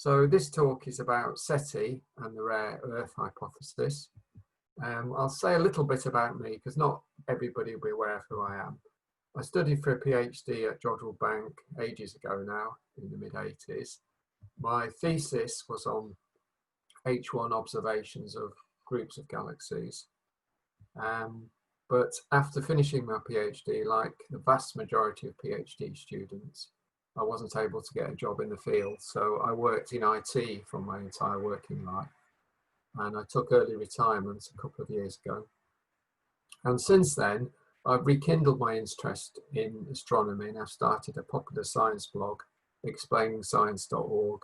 So this talk is about SETI and the rare earth hypothesis. I'll say a little bit about me because not everybody will be aware of who I am. I studied for a PhD at Jodrell Bank ages ago now, in the mid-80s. My thesis was on H1 observations of groups of galaxies. But after finishing my PhD, like the vast majority of PhD students, I wasn't able to get a job in the field. So I worked in IT for my entire working life. And I took early retirement a couple of years ago. And since then, I've rekindled my interest in astronomy, and I've started a popular science blog, explainingscience.org,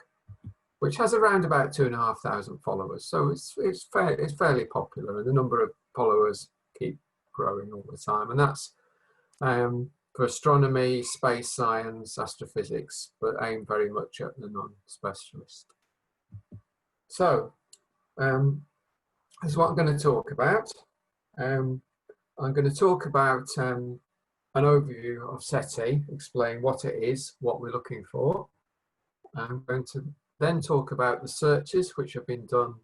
which has around about 2,500 followers. So it's fairly popular, and the number of followers keep growing all the time. And that's for astronomy, space science, astrophysics, but aimed very much at the non-specialist. So that's what I'm going to talk about. I'm going to talk about an overview of SETI, explain what it is, what we're looking for. I'm going to then talk about the searches which have been done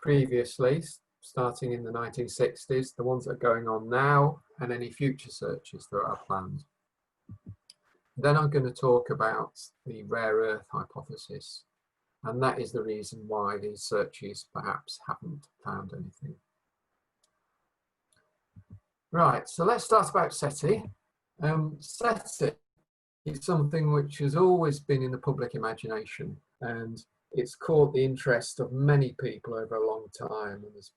previously, starting in the 1960s, the ones that are going on now, and any future searches that are planned. Then I'm going to talk about the rare earth hypothesis, and that is the reason why these searches perhaps haven't found anything. Right, so let's start about SETI. SETI is something which has always been in the public imagination, and it's caught the interest of many people over a long time, and there's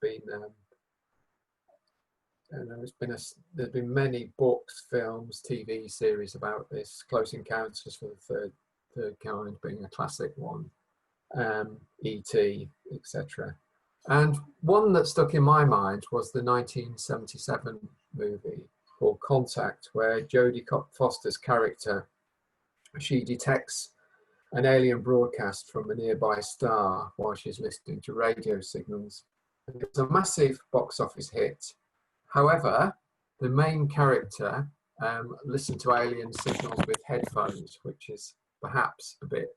been many books, films, TV series about this. Close Encounters for the Third Kind being a classic one, E.T., etc. And one that stuck in my mind was the 1977 movie called Contact, where Jodie Foster's character, she detects an alien broadcast from a nearby star while she's listening to radio signals. And it's a massive box office hit. However, the main character listened to alien signals with headphones, which is perhaps a bit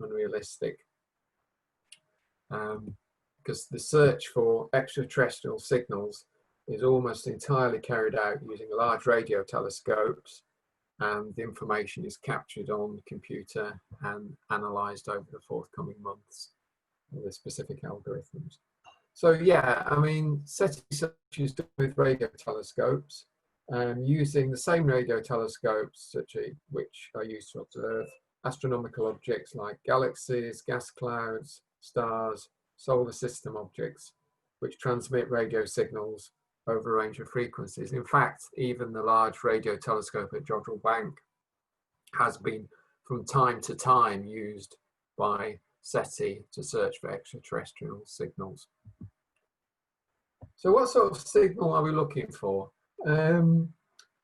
unrealistic. Because the search for extraterrestrial signals is almost entirely carried out using large radio telescopes, and the information is captured on the computer and analysed over the forthcoming months with specific algorithms. So yeah, I mean, SETI search is done with radio telescopes, using the same radio telescopes which are used to observe astronomical objects like galaxies, gas clouds, stars, solar system objects, which transmit radio signals over a range of frequencies. In fact, even the large radio telescope at Jodrell Bank has been from time to time used by SETI to search for extraterrestrial signals. So what sort of signal are we looking for?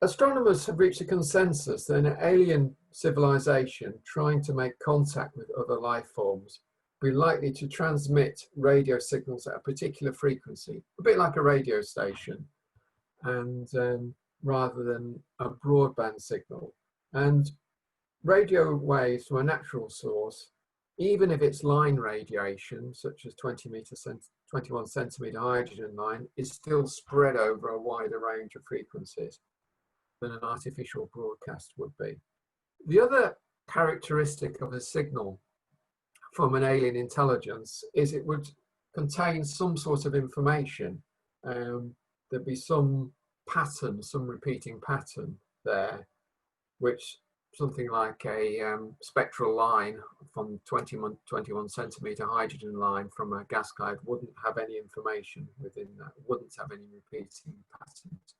Astronomers have reached a consensus that an alien civilization trying to make contact with other life forms be likely to transmit radio signals at a particular frequency, a bit like a radio station, and rather than a broadband signal. And radio waves from a natural source, even if it's line radiation, such as 21 centimeter hydrogen line, is still spread over a wider range of frequencies than an artificial broadcast would be. The other characteristic of a signal from an alien intelligence is it would contain some sort of information. There'd be some pattern, some repeating pattern there, which something like a spectral line from 21 centimeter hydrogen line from a gas cloud wouldn't have any information within that, wouldn't have any repeating patterns.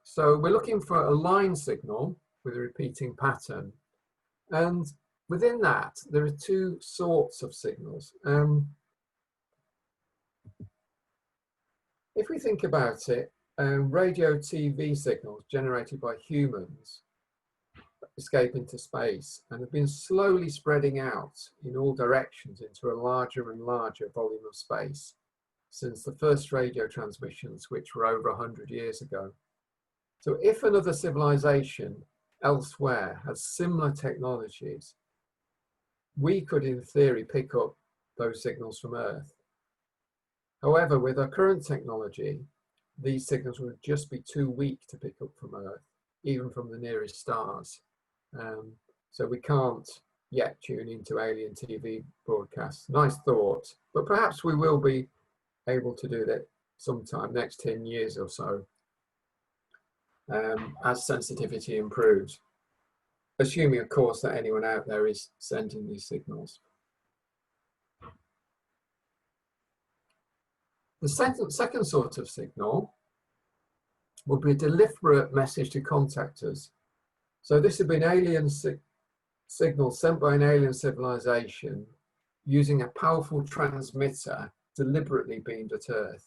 So we're looking for a line signal with a repeating pattern. And within that, there are two sorts of signals. If we think about it, radio TV signals generated by humans escape into space and have been slowly spreading out in all directions into a larger and larger volume of space since the first radio transmissions, which were over 100 years ago. So if another civilization elsewhere has similar technologies, we could in theory pick up those signals from Earth. However, with our current technology, these signals would just be too weak to pick up from Earth, even from the nearest stars. So we can't yet tune into alien TV broadcasts. Nice thought, but perhaps we will be able to do that sometime next 10 years or so, as sensitivity improves. Assuming, of course, that anyone out there is sending these signals. The second sort of signal would be a deliberate message to contact us. So this would be an alien signal sent by an alien civilization using a powerful transmitter deliberately beamed at Earth,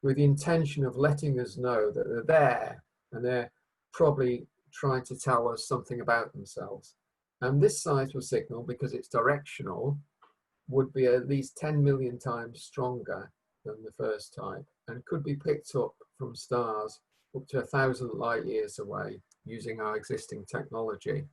with the intention of letting us know that they're there and they're probably trying to tell us something about themselves. And this size of signal, because it's directional, would be at least 10 million times stronger than the first type and could be picked up from stars up to 1,000 light years away using our existing technology.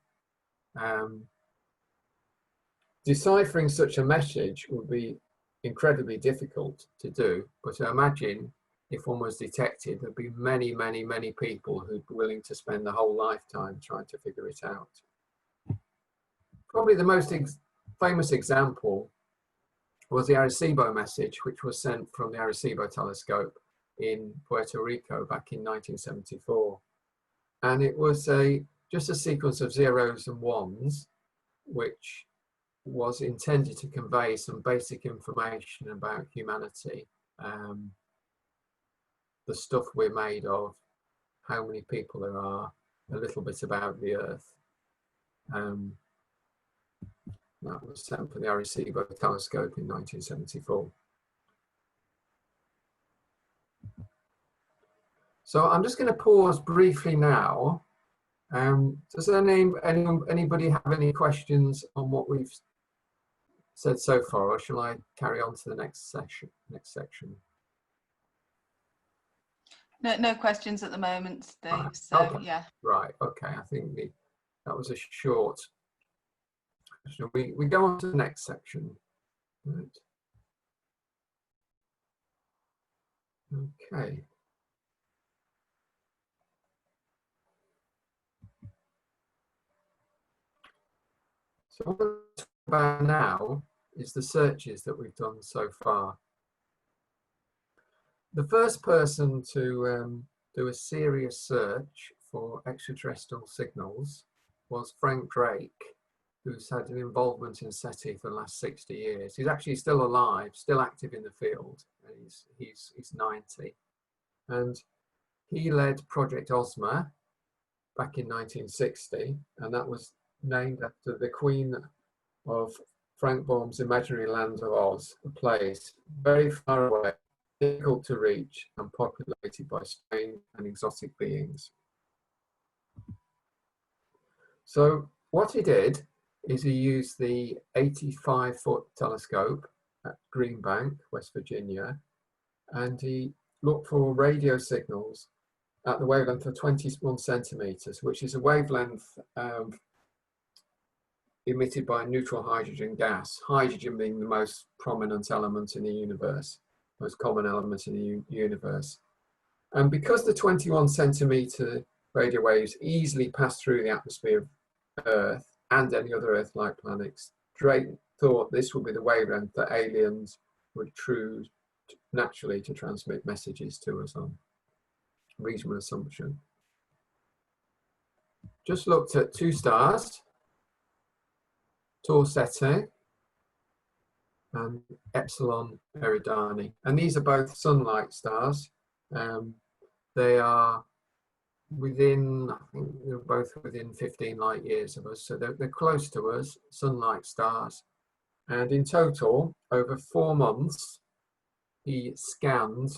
Deciphering such a message would be incredibly difficult to do, but I imagine if one was detected, there'd be many, many, many people who'd be willing to spend the whole lifetime trying to figure it out. Probably the most famous example was the Arecibo message, which was sent from the Arecibo telescope in Puerto Rico back in 1974. And it was just a sequence of zeros and ones, which was intended to convey some basic information about humanity, the stuff we're made of, how many people there are, a little bit about the Earth. That was sent from the Arecibo telescope in 1974. So I'm just going to pause briefly now. Does anybody have any questions on what we've said so far, or shall I carry on to the next section? No questions at the moment, Steve. So okay. Yeah. Right. Okay. I think that was a short. We go on to the next section. Right. Okay. So what we're talking about now is the searches that we've done so far. The first person to do a serious search for extraterrestrial signals was Frank Drake, who's had an involvement in SETI for the last 60 years. He's actually still alive, still active in the field. He's 90. And he led Project Ozma back in 1960, and that was named after the Queen of Frank Baum's Imaginary Land of Oz, a place very far away, difficult to reach, and populated by strange and exotic beings. So what he did is he used the 85-foot telescope at Green Bank, West Virginia, and he looked for radio signals at the wavelength of 21 centimeters, which is a wavelength emitted by neutral hydrogen gas, hydrogen being the most prominent element in the universe, most common element in the universe. And because the 21 centimeter radio waves easily pass through the atmosphere of Earth and any other Earth-like planets, Drake thought this would be the wavelength that aliens would choose naturally to transmit messages to us on. Reasonable assumption. Just looked at two stars, Tor SETI and Epsilon Eridani, and these are both sun-like stars. They are within, I think they're both within 15 light years of us, so they're close to us, sun-like stars. And in total, over 4 months, he scanned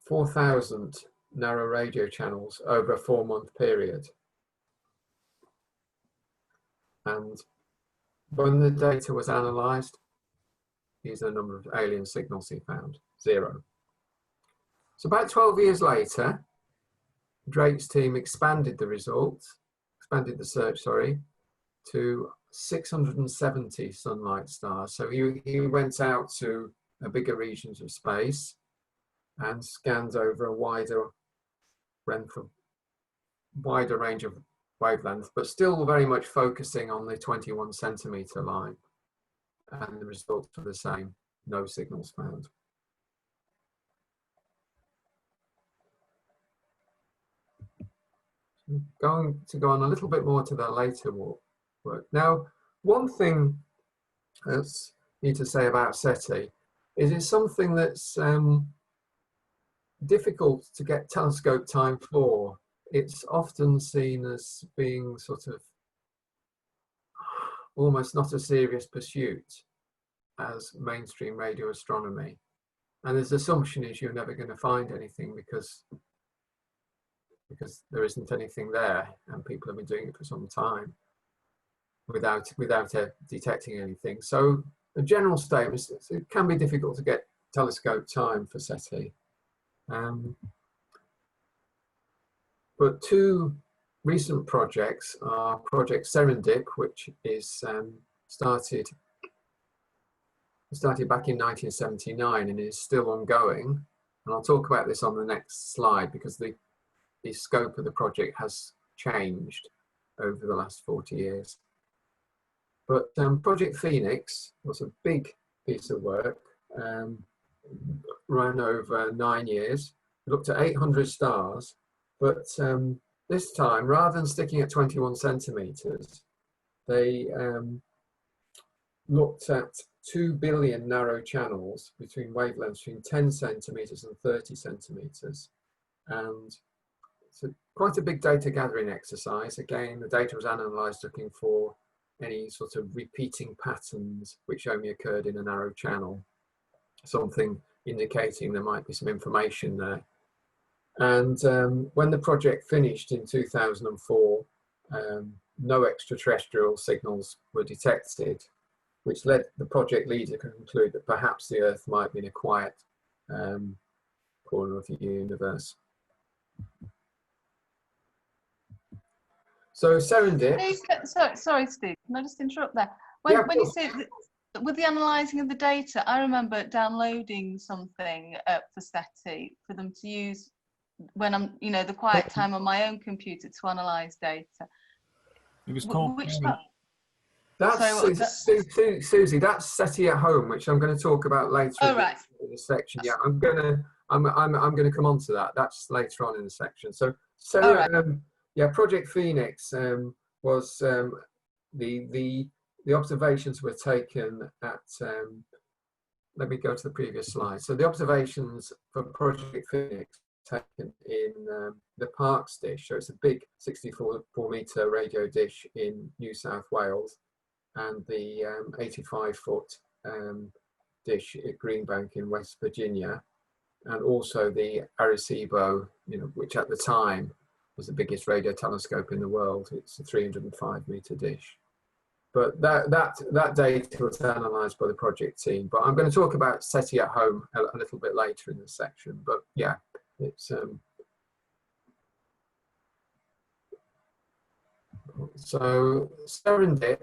4,000 narrow radio channels over a 4-month period. And when the data was analysed, these are the number of alien signals he found, 0. So about 12 years later, Drake's team expanded the search, sorry, to 670 sunlight stars. So he went out to bigger regions of space and scanned over a wider range of wavelength, but still very much focusing on the 21 centimeter line. And the results were the same, no signals found. Going to go on a little bit more to the later work. Now, one thing that's need to say about SETI is it's something that's difficult to get telescope time for. It's often seen as being sort of almost not a serious pursuit as mainstream radio astronomy. And his assumption is you're never going to find anything because there isn't anything there, and people have been doing it for some time without detecting anything. So a general statement is it can be difficult to get telescope time for SETI. But two recent projects are Project Serendip, which is started back in 1979 and is still ongoing. And I'll talk about this on the next slide because the scope of the project has changed over the last 40 years. But Project Phoenix was a big piece of work, ran over 9 years, looked at 800 stars, but this time, rather than sticking at 21 centimeters, they looked at 2 billion narrow channels between wavelengths between 10 centimeters and 30 centimeters. And it's quite a big data gathering exercise. Again, the data was analysed looking for any sort of repeating patterns which only occurred in a narrow channel, something indicating there might be some information there. And when the project finished in 2004, no extraterrestrial signals were detected, which led the project leader to conclude that perhaps the Earth might be in a quiet corner of the universe. So Serendip. Sorry, Steve. Can I just interrupt there? When you say with the analysing of the data, I remember downloading something for SETI for them to use when I'm, the quiet time on my own computer to analyse data. It was called. Susie, that's SETI at home, which I'm going to talk about later in the section. Yeah, I'm going to come on to that. That's later on in the section. So yeah, Project Phoenix was the observations were taken at. Let me go to the previous slide. So the observations for Project Phoenix taken in the Parkes dish. So it's a big 64-meter radio dish in New South Wales, and the 85-foot dish at Greenbank in West Virginia, and also the Arecibo, which at the time was the biggest radio telescope in the world. It's a 305-meter dish. But that data was analysed by the project team. But I'm going to talk about SETI at home a little bit later in this section. But yeah, it's so Serendip.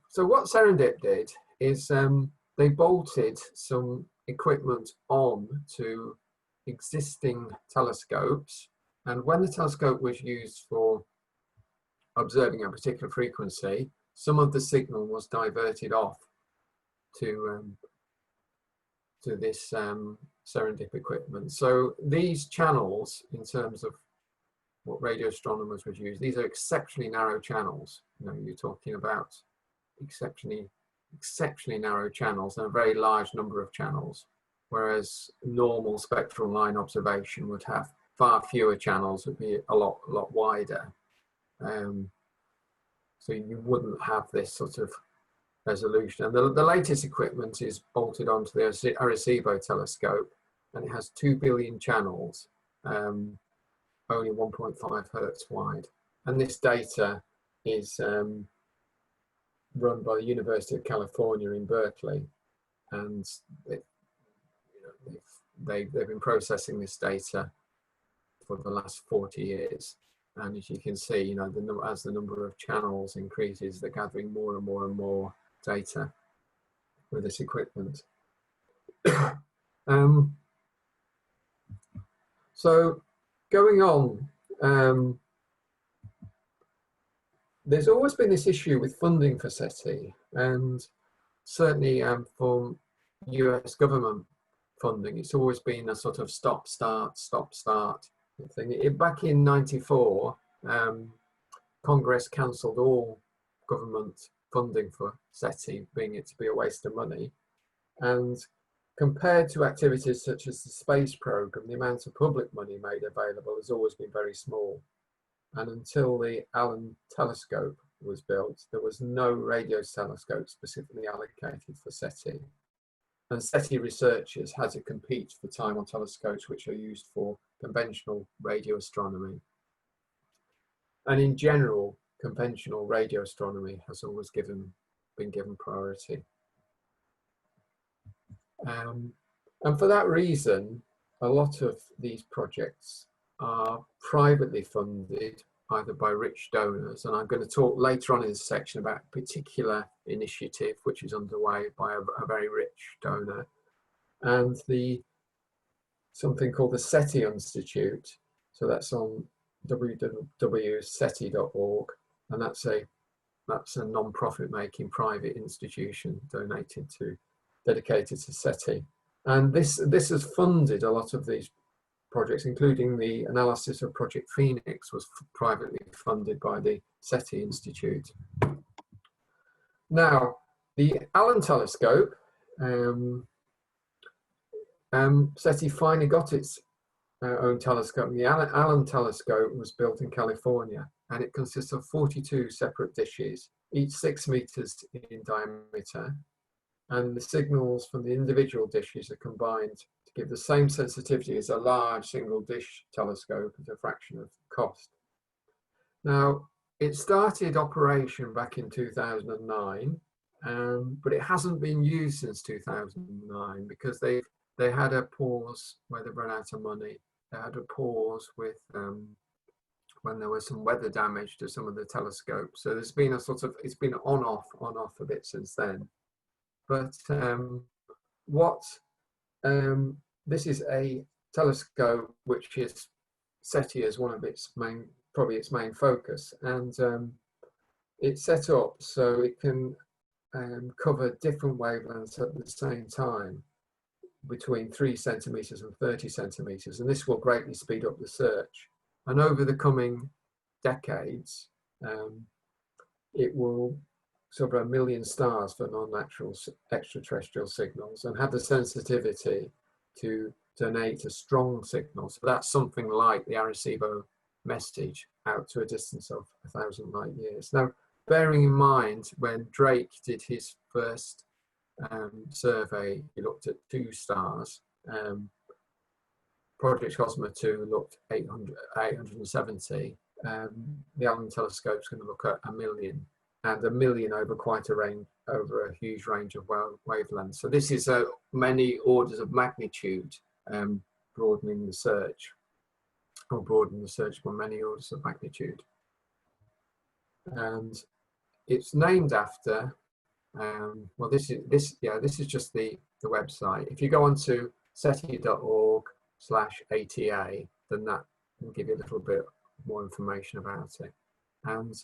So what Serendip did is they bolted some equipment on to existing telescopes, and when the telescope was used for observing a particular frequency, some of the signal was diverted off to this Serendip equipment. So these channels, in terms of what radio astronomers would use, these are exceptionally narrow channels. You're talking about exceptionally narrow channels and a very large number of channels, whereas normal spectral line observation would have far fewer channels, would be a lot wider. So you wouldn't have this sort of resolution. And the latest equipment is bolted onto the Arecibo telescope, and it has 2 billion channels, only 1.5 hertz wide. And this data is run by the University of California in Berkeley, and they've they've been processing this data for the last 40 years. And as you can see, you know, as the number of channels increases, they're gathering more and more and more data with this equipment. So going on, there's always been this issue with funding for SETI, and certainly from US government funding, it's always been a sort of stop, start thing. Back in '94, Congress cancelled all government funding for SETI, being it to be a waste of money. And compared to activities such as the space program, the amount of public money made available has always been very small. And until the Allen telescope was built, there was no radio telescope specifically allocated for SETI. And SETI researchers had to compete for time on telescopes which are used for conventional radio astronomy. And in general, conventional radio astronomy has always been given priority. And for that reason, a lot of these projects are privately funded either by rich donors, and I'm going to talk later on in this section about a particular initiative which is underway by a very rich donor, and something called the SETI Institute. So that's on www.seti.org, and that's a non-profit making private institution dedicated to SETI. And this has funded a lot of these projects, including the analysis of Project Phoenix was privately funded by the SETI Institute. Now, the Allen telescope, SETI finally got its own telescope. The Allen telescope was built in California, and it consists of 42 separate dishes, each 6 meters in diameter. And the signals from the individual dishes are combined to give the same sensitivity as a large single dish telescope at a fraction of the cost. Now, it started operation back in 2009, but it hasn't been used since 2009 because they had a pause where they ran out of money. They had a pause with when there was some weather damage to some of the telescopes. So there's been it's been on off a bit since then. But this is a telescope which is SETI as one of its probably its main focus, and it's set up so it can cover different wavelengths at the same time, between 3 centimeters and 30 centimeters, and this will greatly speed up the search. And over the coming decades, it will cover 1 million stars for non-natural extraterrestrial signals and have the sensitivity to donate a strong signal. So that's something like the Arecibo message out to a distance of 1,000 light years. Now, bearing in mind when Drake did his first survey, he looked at 2 stars. Project Cosmo 2 looked 870. The Allen telescope is going to look at 1 million, and 1 million over quite a range, over a huge range of wavelengths. So this is many orders of magnitude broadening the search, or broadening the search by many orders of magnitude. And it's named after. Well, this is just the website. If you go onto seti.org/ATA, then that will give you a little bit more information about it. And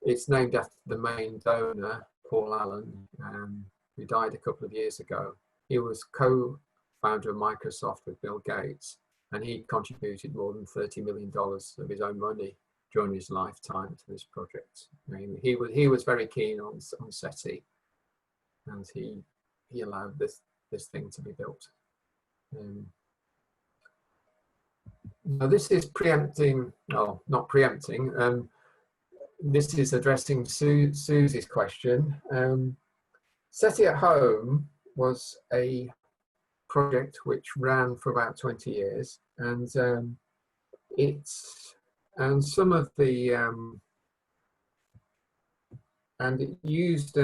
it's named after the main donor, Paul Allen, who died a couple of years ago. He was co-founder of Microsoft with Bill Gates, and he contributed more than $30 million of his own money during his lifetime to this project. I mean, he was very keen on SETI, and he allowed this thing to be built. Now this is preempting, oh, not preempting, this is addressing Susie's question. SETI at Home was a project which ran for about 20 years, and some of the and it used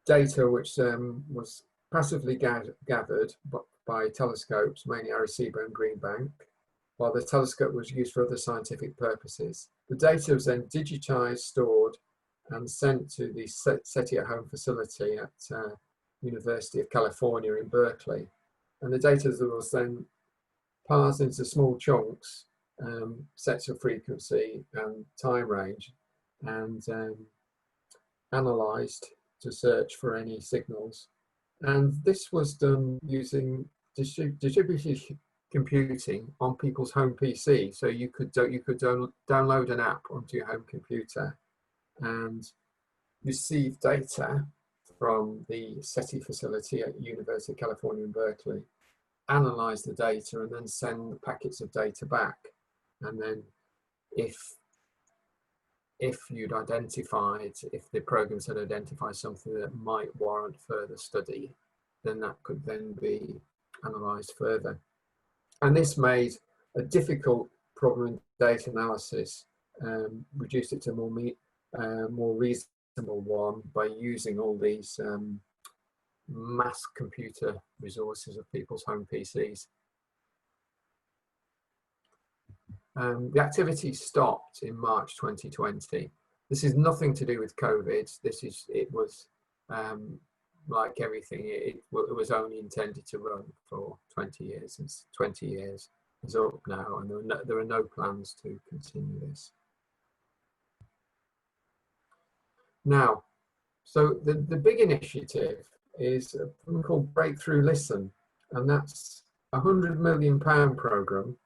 data which was passively gathered by telescopes, mainly Arecibo and Green Bank, while the telescope was used for other scientific purposes. The data was then digitized, stored, and sent to the SETI at Home facility at University of California in Berkeley. And the data was then parsed into small chunks, sets of frequency and time range, and analyzed to search for any signals. And this was done using distributed computing on people's home PC. So you could download an app onto your home computer and receive data from the SETI facility at University of California in Berkeley, analyze the data, and then send the packets of data back. And then if you'd identified, if the programs had identified something that might warrant further study, then that could then be analysed further. And this made a difficult problem in data analysis, reduced it to a more reasonable one by using all these mass computer resources of people's home PCs. The activity stopped in March 2020. This is nothing to do with COVID. It was like everything. It was only intended to run for 20 years. Since 20 years is up now, and there are no plans to continue this. Now, so the big initiative is something called Breakthrough Listen, and that's a £100 million programme.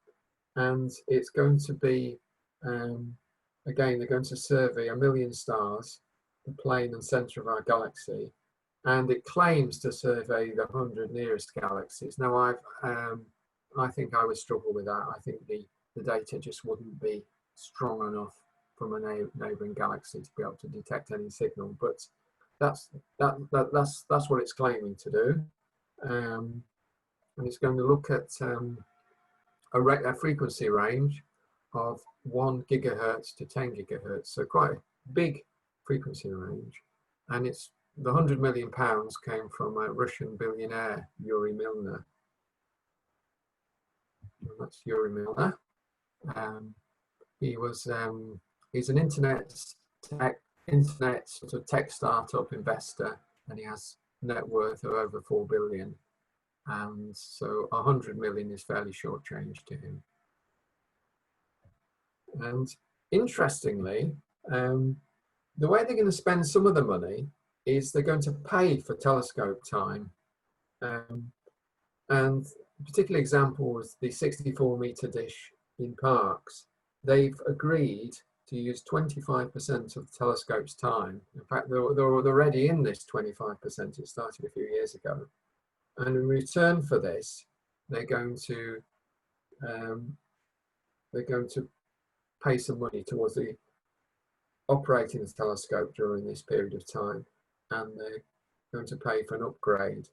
And it's going to be, again, they're going to survey 1 million stars, the plane and centre of our galaxy, and it claims to survey the 100 nearest galaxies. Now, I think I would struggle with that. I think the data just wouldn't be strong enough from a neighbouring galaxy to be able to detect any signal. But that's what it's claiming to do, and it's going to look at a frequency range of 1 gigahertz to 10 gigahertz, so quite a big frequency range. And it's the £100 million came from a Russian billionaire, Yuri Milner. And that's Yuri Milner. He's an internet sort of tech startup investor, and he has a net worth of over 4 billion. And so 100 million is fairly short change to him. And interestingly, the way they're going to spend some of the money is they're going to pay for telescope time. And a particular example was the 64-meter dish in Parkes. They've agreed to use 25% of the telescope's time. In fact, they're already in this 25%. It started a few years ago. And in return for this, they're going to pay some money towards the operating the telescope during this period of time, and they're going to pay for an upgrade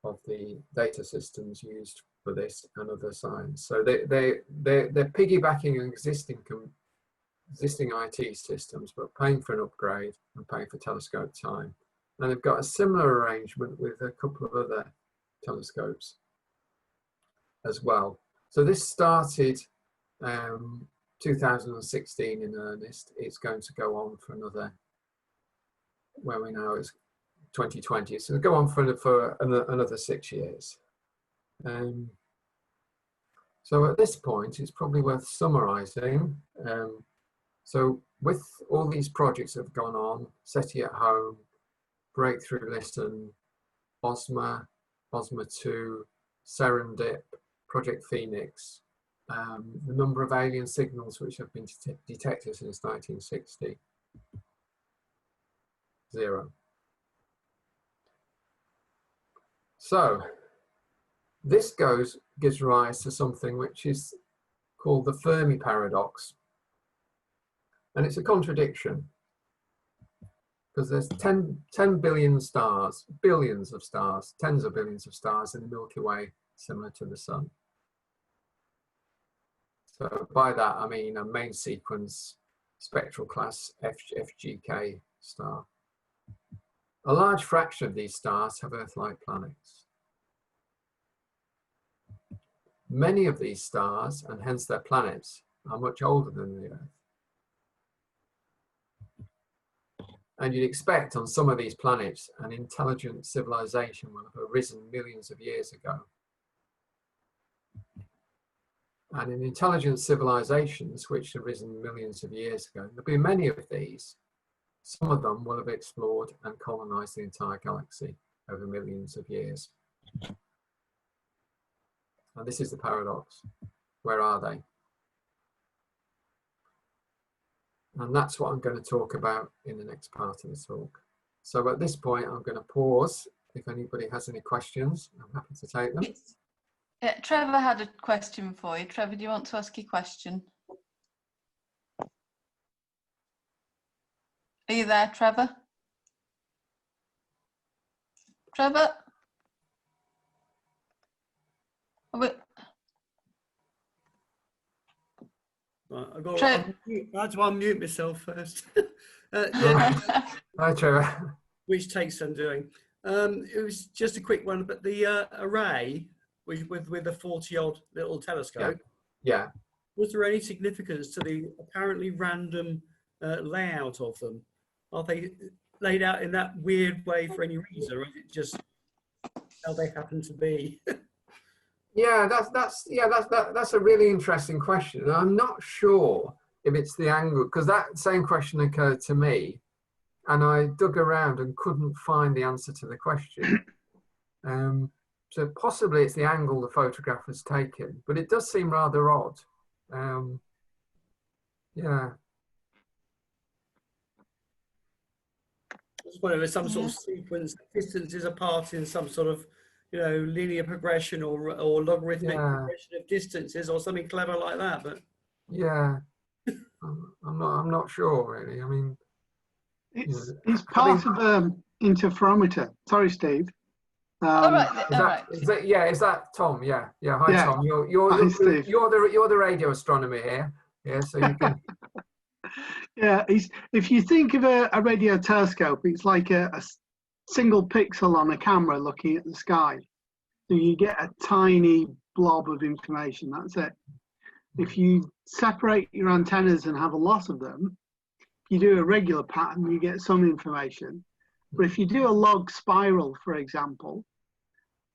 of the data systems used for this and other science. So they're piggybacking on existing IT systems, but paying for an upgrade and paying for telescope time. And they've got a similar arrangement with a couple of other telescopes as well. So this started 2016 in earnest. It's going to go on for another, where we now is 2020. So it'll go on for another 6 years. So at this point, it's probably worth summarising. So with all these projects that have gone on, SETI at Home, Breakthrough Listen, OSMA, OSMA 2, Serendip, Project Phoenix, the number of alien signals which have been detected since 1960, 0. So this gives rise to something which is called the Fermi paradox. And it's a contradiction, because there's 10 billion stars, billions of stars, tens of billions of stars in the Milky Way, similar to the Sun. So by that, I mean a main sequence spectral class FGK star. A large fraction of these stars have Earth-like planets. Many of these stars, and hence their planets, are much older than the Earth. And you'd expect on some of these planets an intelligent civilization will have arisen millions of years ago. And in intelligent civilizations which have arisen millions of years ago, there'll be many of these. Some of them will have explored and colonized the entire galaxy over millions of years. And this is the paradox. Where are they? And that's what I'm going to talk about in the next part of the talk. So at this point, I'm going to pause. If anybody has any questions, I'm happy to take them. Yeah, Trevor had a question for you. Trevor, do you want to ask your question? Are you there, Trevor? Trevor? Right, I had to unmute myself first. Yeah, Hi, Trevor. which takes some doing. It was just a quick one, but the array with the 40-odd little telescope. Yeah. Was there any significance to the apparently random layout of them? Are they laid out in that weird way for any reason, or is it just how they happen to be? Yeah, that's a really interesting question. And I'm not sure if it's the angle, because that same question occurred to me, and I dug around and couldn't find the answer to the question. So possibly it's the angle the photograph has taken, but it does seem rather odd. Yeah. Just wonder if there's some sort of sequence, distances apart in some sort of, linear progression or logarithmic progression of distances or something clever like that. But yeah, I'm not sure really. I mean, it's part of interferometer. Sorry, Steve. All right. Is that Tom? Yeah. Hi, yeah. Tom. You're the radio astronomer here. Yeah, so you can. Yeah, if you think of a radio telescope, it's like a single pixel on a camera looking at the sky. So you get a tiny blob of information, that's it. If you separate your antennas and have a lot of them, if you do a regular pattern, you get some information. But if you do a log spiral, for example,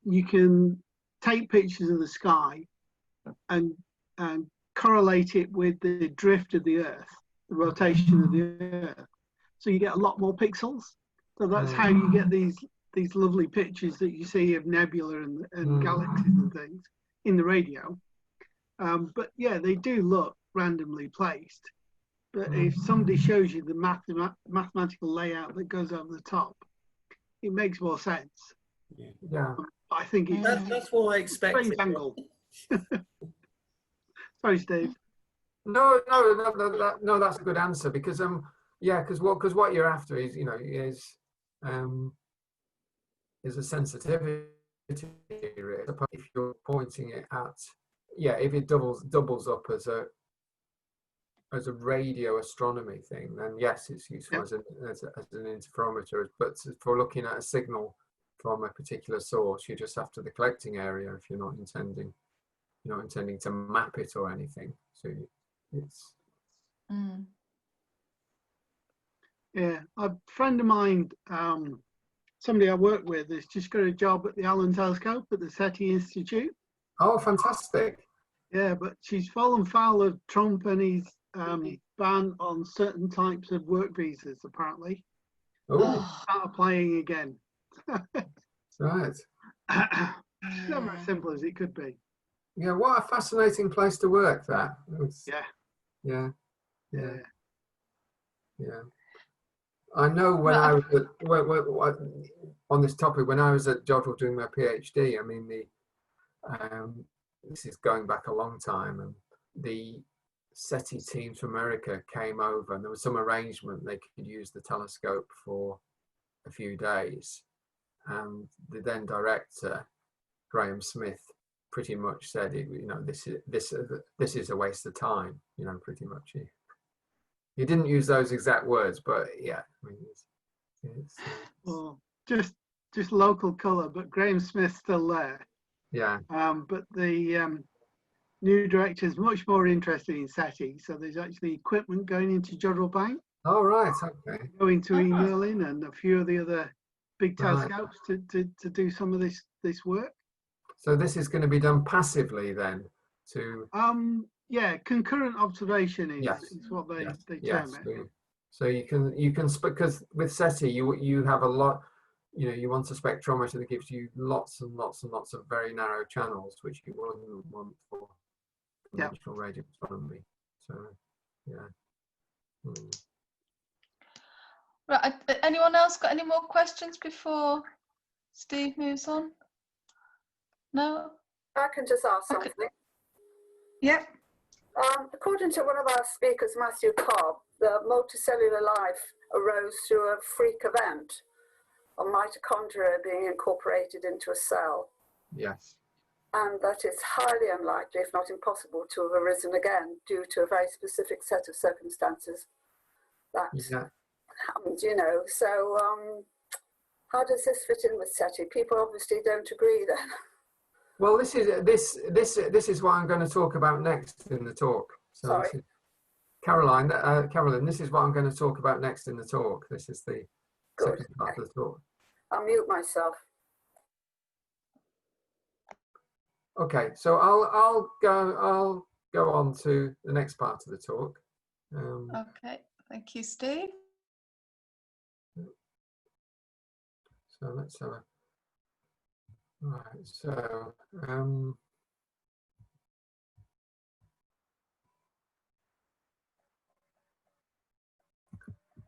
you can take pictures of the sky and correlate it with the drift of the Earth, the rotation of the Earth. So you get a lot more pixels. So that's how you get these lovely pictures that you see of nebula and galaxies and things in the radio. But yeah, they do look randomly placed. But if somebody shows you the mathematical layout that goes over the top, it makes more sense. Yeah. I think that's what I expected. Strange angle. Sorry, Steve. No, that's a good answer because because what you're after is is a sensitivity. If you're pointing it at, if it doubles up as a radio astronomy thing, then yes, it's useful as an interferometer. But for looking at a signal from a particular source, you're just after the collecting area if you're not intending to map it or anything. So it's. Yeah, a friend of mine, somebody I work with, has just got a job at the Allen Telescope at the SETI Institute. Oh, fantastic. Yeah, but she's fallen foul of Trump and his ban on certain types of work visas, apparently. Oh. Start applying again. Right. It's never as simple as it could be. Yeah, what a fascinating place to work, that. Yeah. I know when I was on this topic, when I was at Jodrell doing my PhD, I mean, this is going back a long time, and the SETI teams from America came over, and there was some arrangement they could use the telescope for a few days. And the then director, Graham Smith, pretty much said, this is a waste of time, pretty much. He didn't use those exact words, but yeah, I mean, it's well, just local colour, but Graham Smith's still there. Yeah. But the new director's much more interested in SETI. So there's actually equipment going into Jodrell Bank, Oh, right, okay. going to E-Merlin and a few of the other big Right. telescopes to do some of this work. So this is going to be done passively then to... Yeah, concurrent observation Yes. is what they Yes. term it. So you can because with SETI you have a lot, you know, you want a spectrometer that gives you lots and lots and lots of very narrow channels, which you wouldn't want for conventional radio astronomy. So yeah. Right. Anyone else got any more questions before Steve moves on? No? I can just ask something. Yep. According to one of our speakers, Matthew Cobb, the multicellular life arose through a freak event of mitochondria being incorporated into a cell. Yes. And that it's highly unlikely, if not impossible, to have arisen again due to a very specific set of circumstances that happened, you know. So how does this fit in with SETI? People obviously don't agree then. Well, this is what I'm going to talk about next in the talk. So Sorry. Carolyn, this is what I'm going to talk about next in the talk. This is the second part of the talk. I'll mute myself. Okay, so I'll go on to the next part of the talk. Okay, thank you, Steve. So let's have a right. So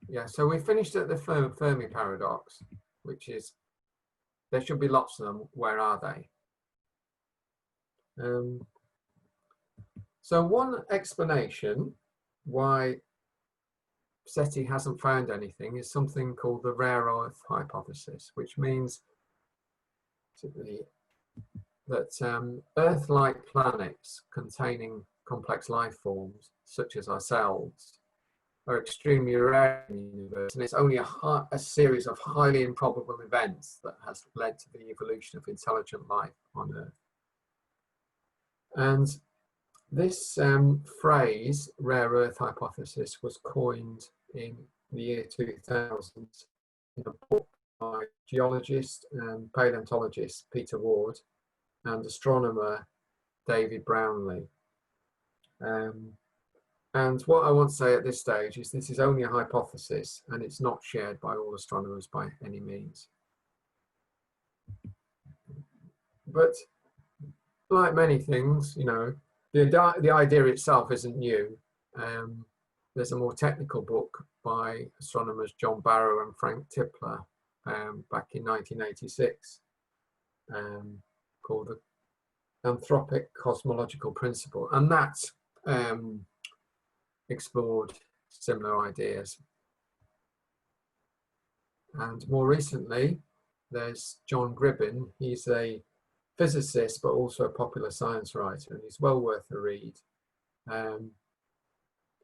yeah, so we finished at the Fermi paradox, which is there should be lots of them. Where are they? So one explanation why SETI hasn't found anything is something called the rare earth hypothesis, which means that Earth-like planets containing complex life forms, such as ourselves, are extremely rare in the universe, and it's only a series of highly improbable events that has led to the evolution of intelligent life on Earth. And this phrase, rare earth hypothesis, was coined in the year 2000 in a book by geologist and paleontologist Peter Ward and astronomer David Brownlee. And what I want to say at this stage is this is only a hypothesis and it's not shared by all astronomers by any means. But like many things, you know, the idea itself isn't new. There's a more technical book by astronomers John Barrow and Frank Tipler back in 1986 called the Anthropic Cosmological Principle, and that explored similar ideas. And more recently, there's John Gribbin. He's a physicist, but also a popular science writer, and he's well worth a read.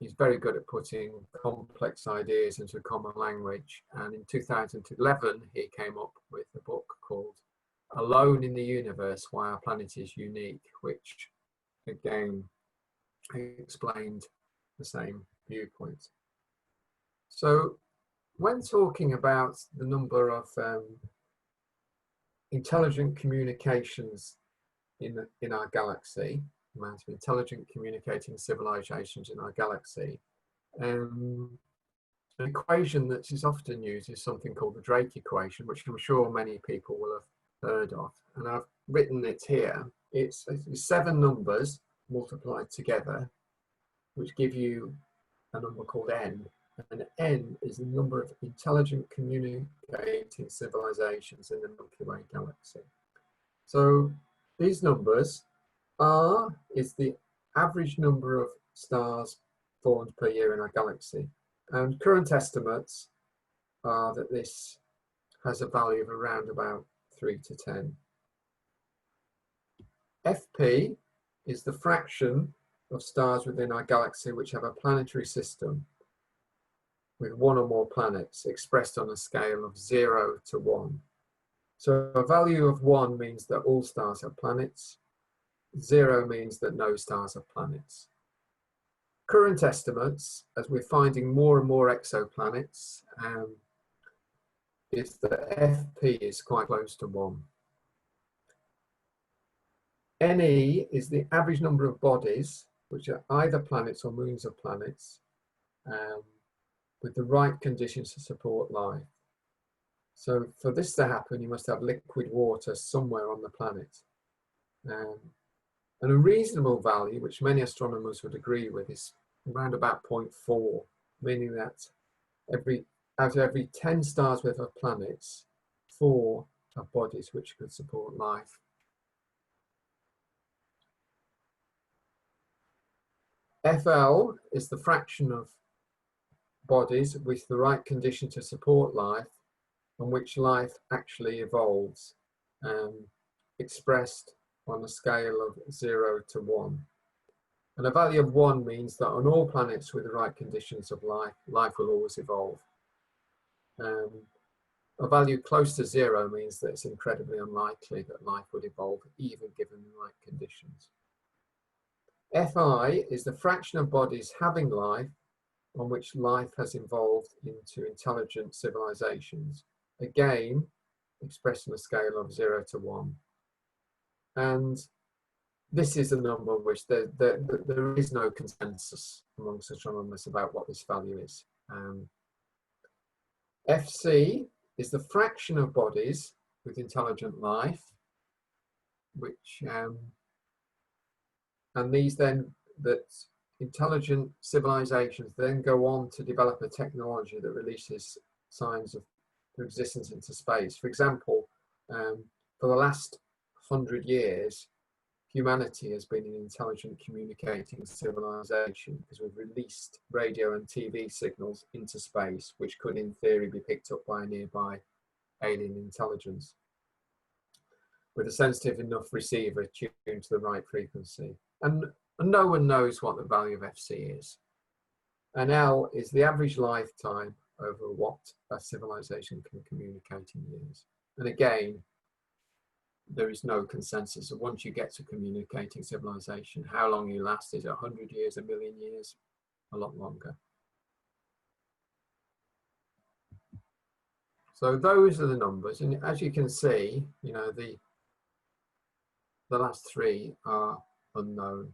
He's very good at putting complex ideas into a common language. And in 2011, he came up with a book called Alone in the Universe, Why Our Planet is Unique, which again explained the same viewpoint. So when talking about the number of intelligent communications in our galaxy, the amount of intelligent communicating civilizations in our galaxy, an equation that is often used is something called the Drake equation, which I'm sure many people will have heard of. And I've written it here. It's 7 numbers multiplied together, which give you a number called n. And n is the number of intelligent communicating civilizations in the Milky Way galaxy. So these numbers, R is the average number of stars formed per year in our galaxy. And current estimates are that this has a value of around about 3 to 10. FP is the fraction of stars within our galaxy which have a planetary system with 1 or more planets, expressed on a scale of 0 to 1. So a value of 1 means that all stars have planets. 0 means that no stars are planets. Current estimates, as we're finding more and more exoplanets, is that FP is quite close to 1. NE is the average number of bodies, which are either planets or moons of planets, with the right conditions to support life. So for this to happen, you must have liquid water somewhere on the planet. And a reasonable value, which many astronomers would agree with, is around about 0.4, meaning that out of every 10 stars worth of planets, 4 have bodies which could support life. FL is the fraction of bodies with the right condition to support life on which life actually evolves, expressed on a scale of 0 to 1. And a value of 1 means that on all planets with the right conditions of life, life will always evolve. A value close to 0 means that it's incredibly unlikely that life would evolve even given the right conditions. Fi is the fraction of bodies having life on which life has evolved into intelligent civilizations, again expressed on a scale of 0 to 1. And this is a number which there is no consensus amongst astronomers about what this value is. FC is the fraction of bodies with intelligent life, which and these then, that intelligent civilizations then go on to develop a technology that releases signs of their existence into space. For example, for the last 100 years, humanity has been an intelligent communicating civilization because we've released radio and TV signals into space, which could in theory be picked up by a nearby alien intelligence with a sensitive enough receiver tuned to the right frequency. And no one knows what the value of FC is. And L is the average lifetime over what a civilization can communicate in years. And again, there is no consensus. So once you get to communicating civilization, how long you last, is it 100 years, 1 million years, a lot longer. So those are the numbers. And as you can see, you know, the last 3 are unknown.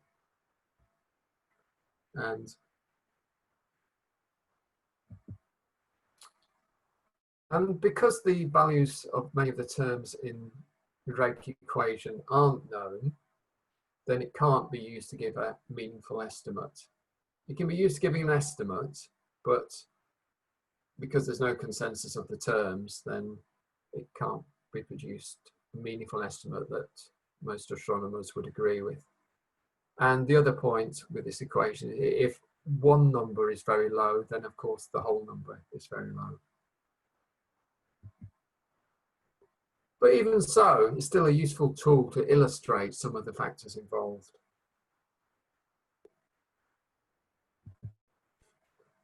And because the values of many of the terms in the Drake equation aren't known, then it can't be used to give a meaningful estimate. It can be used to giving an estimate, but because there's no consensus of the terms, then it can't be produced a meaningful estimate that most astronomers would agree with. And the other point with this equation, if one number is very low, then of course the whole number is very low. But even so, it's still a useful tool to illustrate some of the factors involved.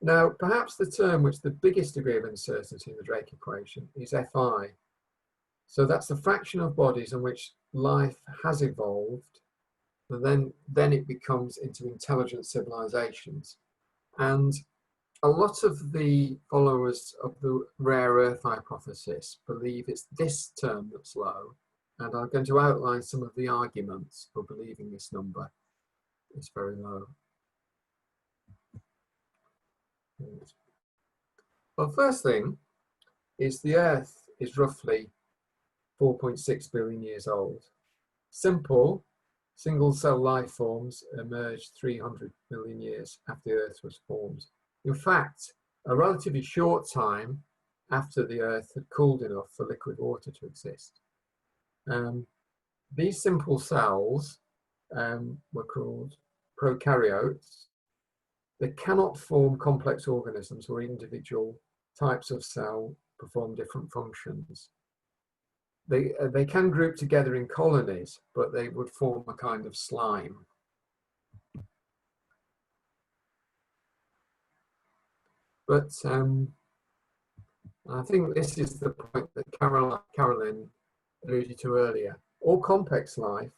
Now, perhaps the term with the biggest degree of uncertainty in the Drake equation is Fi. So that's the fraction of bodies on which life has evolved, and then it becomes into intelligent civilizations. And a lot of the followers of the rare earth hypothesis believe it's this term that's low, and I'm going to outline some of the arguments for believing this number is very low. Well, first thing is the Earth is roughly 4.6 billion years old. Simple, single-cell life forms emerged 300 million years after the Earth was formed. In fact, a relatively short time after the Earth had cooled enough for liquid water to exist. These simple cells were called prokaryotes. They cannot form complex organisms where individual types of cell perform different functions. They can group together in colonies, but they would form a kind of slime. But I think this is the point that Carolyn alluded to earlier. All complex life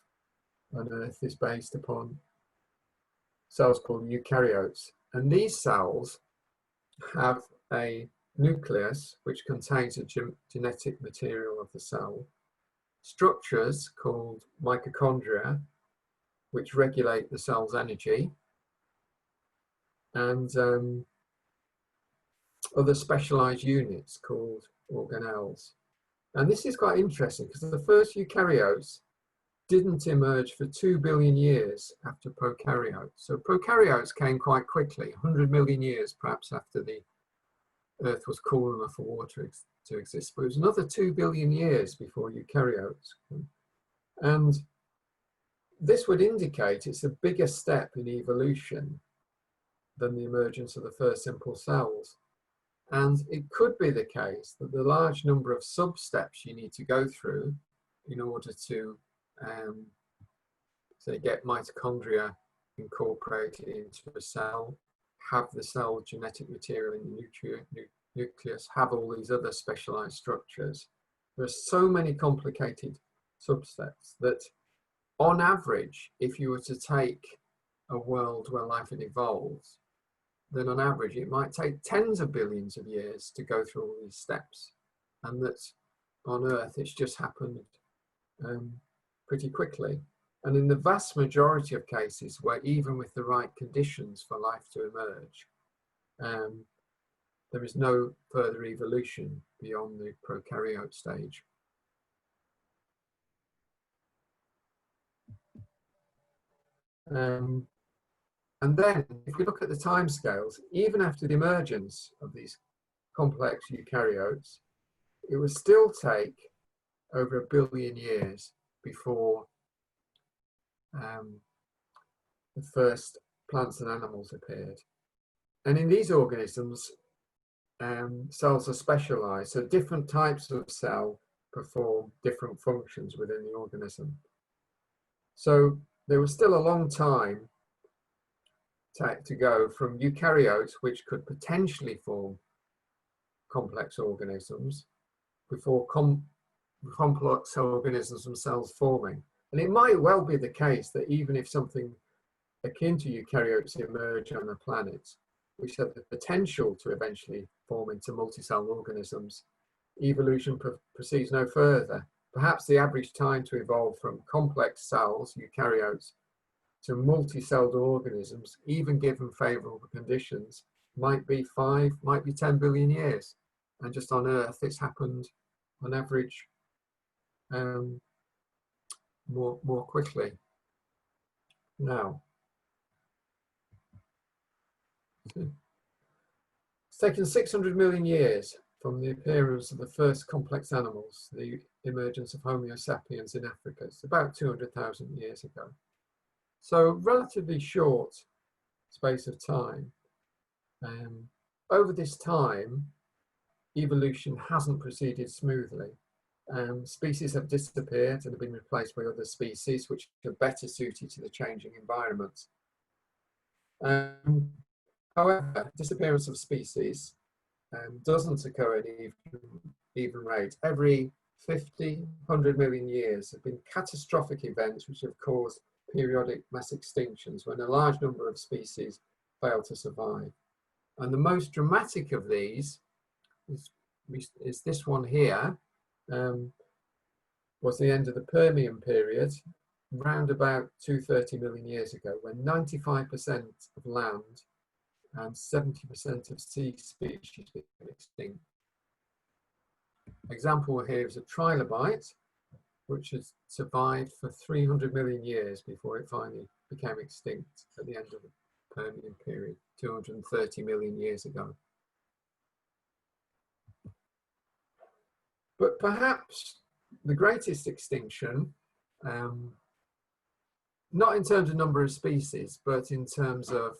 on Earth is based upon cells called eukaryotes. And these cells have a nucleus which contains the genetic material of the cell, structures called mitochondria which regulate the cell's energy, and other specialized units called organelles. And this is quite interesting because the first eukaryotes didn't emerge for 2 billion years after prokaryotes. So prokaryotes came quite quickly, 100 million years perhaps after the Earth was cool enough for water to exist. But it was another 2 billion years before eukaryotes. And this would indicate it's a bigger step in evolution than the emergence of the first simple cells. And it could be the case that the large number of sub-steps you need to go through in order to say get mitochondria incorporated into a cell, have the cell genetic material in the nucleus, have all these other specialized structures. There are so many complicated sub-steps that on average, if you were to take a world where life had evolved, then on average it might take tens of billions of years to go through all these steps, and that on Earth it's just happened pretty quickly. And in the vast majority of cases where even with the right conditions for life to emerge, there is no further evolution beyond the prokaryote stage. And then, if we look at the timescales, even after the emergence of these complex eukaryotes, it would still take over 1 billion years before the first plants and animals appeared. And in these organisms, cells are specialized, so different types of cell perform different functions within the organism. So there was still a long time to go from eukaryotes, which could potentially form complex organisms, before complex organisms themselves forming. And it might well be the case that even if something akin to eukaryotes emerge on a planet, which have the potential to eventually form into multicell organisms, evolution proceeds no further. Perhaps the average time to evolve from complex cells, eukaryotes, to multi-celled organisms, even given favorable conditions, might be 5, might be 10 billion years. And just on Earth, it's happened on average more quickly. Now, it's taken 600 million years from the appearance of the first complex animals, the emergence of Homo sapiens in Africa. It's about 200,000 years ago. So relatively short space of time. Over this time, evolution hasn't proceeded smoothly. Species have disappeared and have been replaced by other species which are better suited to the changing environment. However, disappearance of species doesn't occur at an even rate. Every 50, 100 million years have been catastrophic events which have caused periodic mass extinctions when a large number of species fail to survive. And the most dramatic of these is this one here, was the end of the Permian period, round about 230 million years ago, when 95% of land and 70% of sea species became extinct. Example here is a trilobite, which has survived for 300 million years before it finally became extinct at the end of the Permian period, 230 million years ago. But perhaps the greatest extinction, not in terms of number of species, but in terms of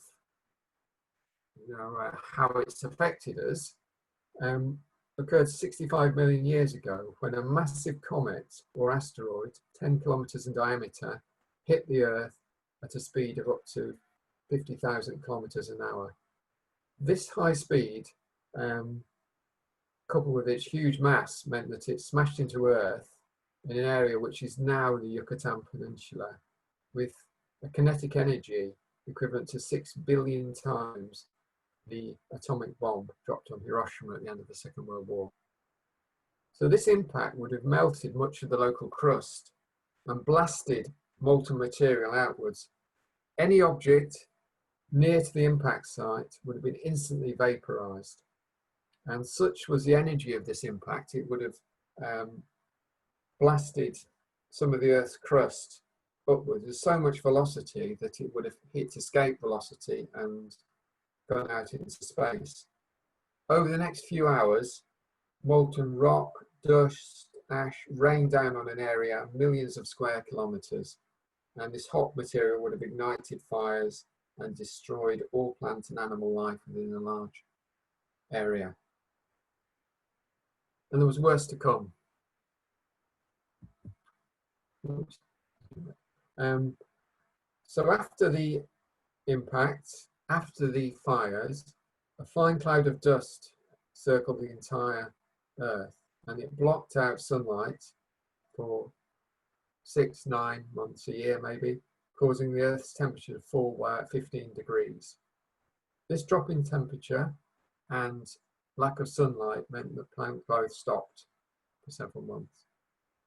how it's affected us, occurred 65 million years ago when a massive comet or asteroid, 10 kilometers in diameter, hit the Earth at a speed of up to 50,000 kilometers an hour. This high speed, coupled with its huge mass, meant that it smashed into Earth in an area which is now the Yucatan Peninsula. with a kinetic energy equivalent to 6 billion times the atomic bomb dropped on Hiroshima at the end of the Second World War. So this impact would have melted much of the local crust and blasted molten material outwards. Any object near to the impact site would have been instantly vaporized. And such was the energy of this impact, it would have blasted some of the Earth's crust upwards. There's so much velocity that it would have hit escape velocity and gone out into space. Over the next few hours, molten rock, dust, ash rained down on an area millions of square kilometers, and this hot material would have ignited fires and destroyed all plant and animal life within a large area. And there was worse to come. So after the impact, after the fires, a fine cloud of dust circled the entire Earth, and it blocked out sunlight for 6, 9 months, a year maybe, causing the Earth's temperature to fall by 15 degrees. This drop in temperature and lack of sunlight meant that plant growth stopped for several months.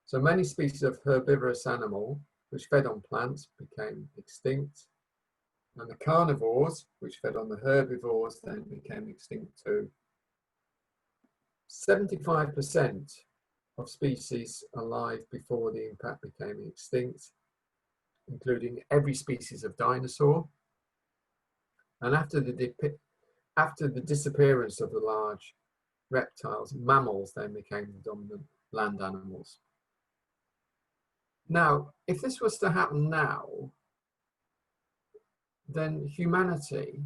So many species of herbivorous animal which fed on plants became extinct, and the carnivores which fed on the herbivores then became extinct too. 75% of species alive before the impact became extinct, including every species of dinosaur. And after the disappearance of the large reptiles, mammals then became the dominant land animals. Now, if this was to happen now, then humanity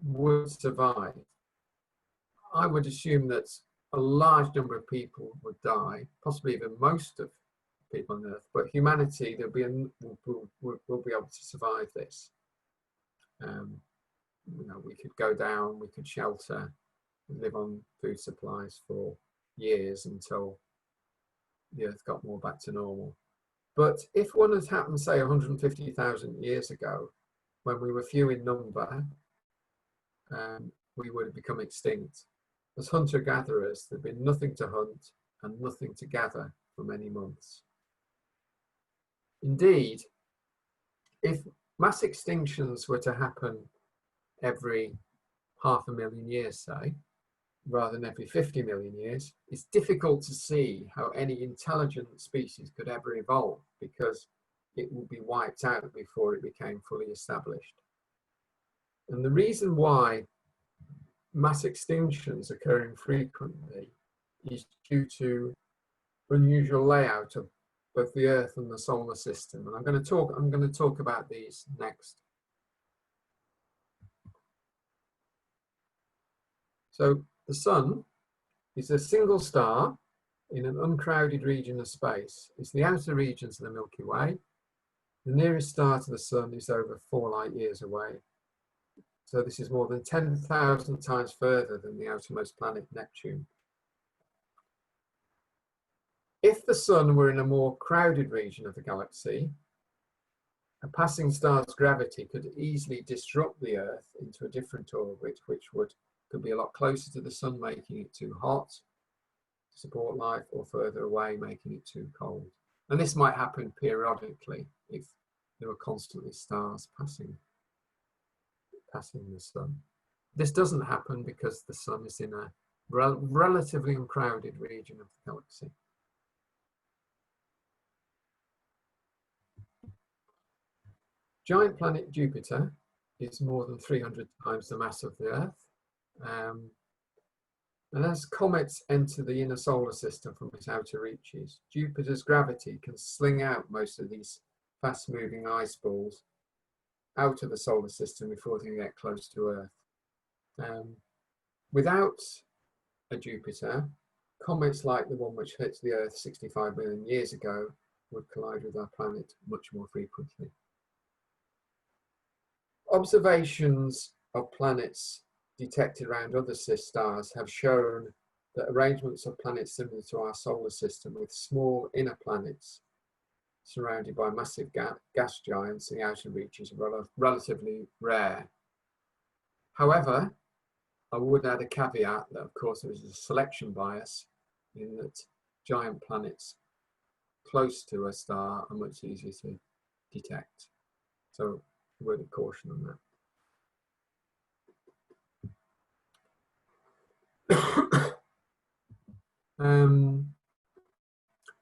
would survive. I would assume that a large number of people would die, possibly even most of people on Earth, but humanity will be able to survive this. You know, we could go down, we could shelter, live on food supplies for years until the Earth got more back to normal. But if one had happened, say, 150,000 years ago, when we were few in number, we would have become extinct. As hunter-gatherers, there'd been nothing to hunt and nothing to gather for many months. Indeed, if mass extinctions were to happen every 500,000 years, say, rather than every 50 million years, it's difficult to see how any intelligent species could ever evolve, because it would be wiped out before it became fully established. And the reason why mass extinctions occurring frequently is due to unusual layout of both the Earth and the solar system. And I'm going to talk about these next. So the Sun is a single star in an uncrowded region of space. It's the outer regions of the Milky Way. The nearest star to the Sun is over 4 light years away. So this is more than 10,000 times further than the outermost planet, Neptune. If the Sun were in a more crowded region of the galaxy, a passing star's gravity could easily disrupt the Earth into a different orbit, which could be a lot closer to the Sun, making it too hot to support life, or further away, making it too cold. And this might happen periodically if there were constantly stars passing the Sun. This doesn't happen because the Sun is in a relatively uncrowded region of the galaxy. Giant planet Jupiter is more than 300 times the mass of the Earth. And as comets enter the inner solar system from its outer reaches, Jupiter's gravity can sling out most of these fast-moving ice balls out of the solar system before they get close to Earth. Without a Jupiter, comets like the one which hit the Earth 65 million years ago would collide with our planet much more frequently. Observations of planets detected around other stars have shown that arrangements of planets similar to our solar system with small inner planets surrounded by massive gas giants, the outer reaches are relatively rare. However, I would add a caveat that, of course, there is a selection bias in that giant planets close to a star are much easier to detect. So, a word of caution on that.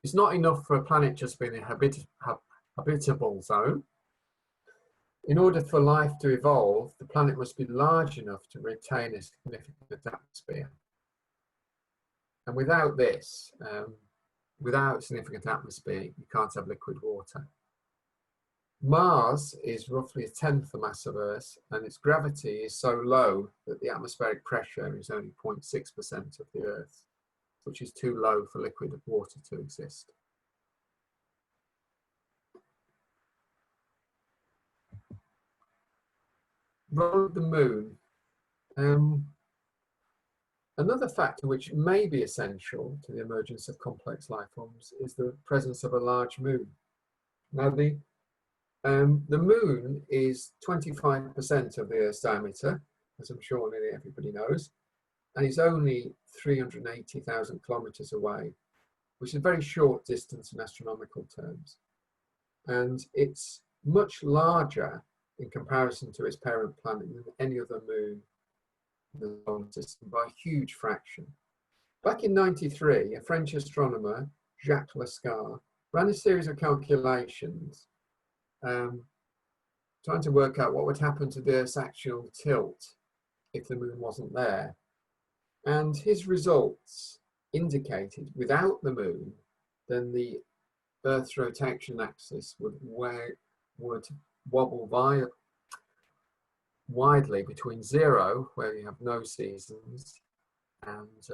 It's not enough for a planet just being a habitable zone. In order for life to evolve, the planet must be large enough to retain a significant atmosphere. And without this, without significant atmosphere, you can't have liquid water. Mars is roughly a tenth the mass of Earth, and its gravity is so low that the atmospheric pressure is only 0.6% of the Earth, which is too low for liquid water to exist. Role of the moon. Another factor which may be essential to the emergence of complex life forms is the presence of a large moon. Now, the moon is 25% of the Earth's diameter, as I'm sure nearly everybody knows, and it's only 380,000 kilometers away, which is a very short distance in astronomical terms. And it's much larger in comparison to its parent planet than any other moon in the solar system by a huge fraction. Back in '93, a French astronomer, Jacques Lescar, ran a series of calculations trying to work out what would happen to the Earth's actual tilt if the moon wasn't there. And his results indicated without the moon, then the Earth's rotation axis would wobble widely between 0, where you have no seasons, and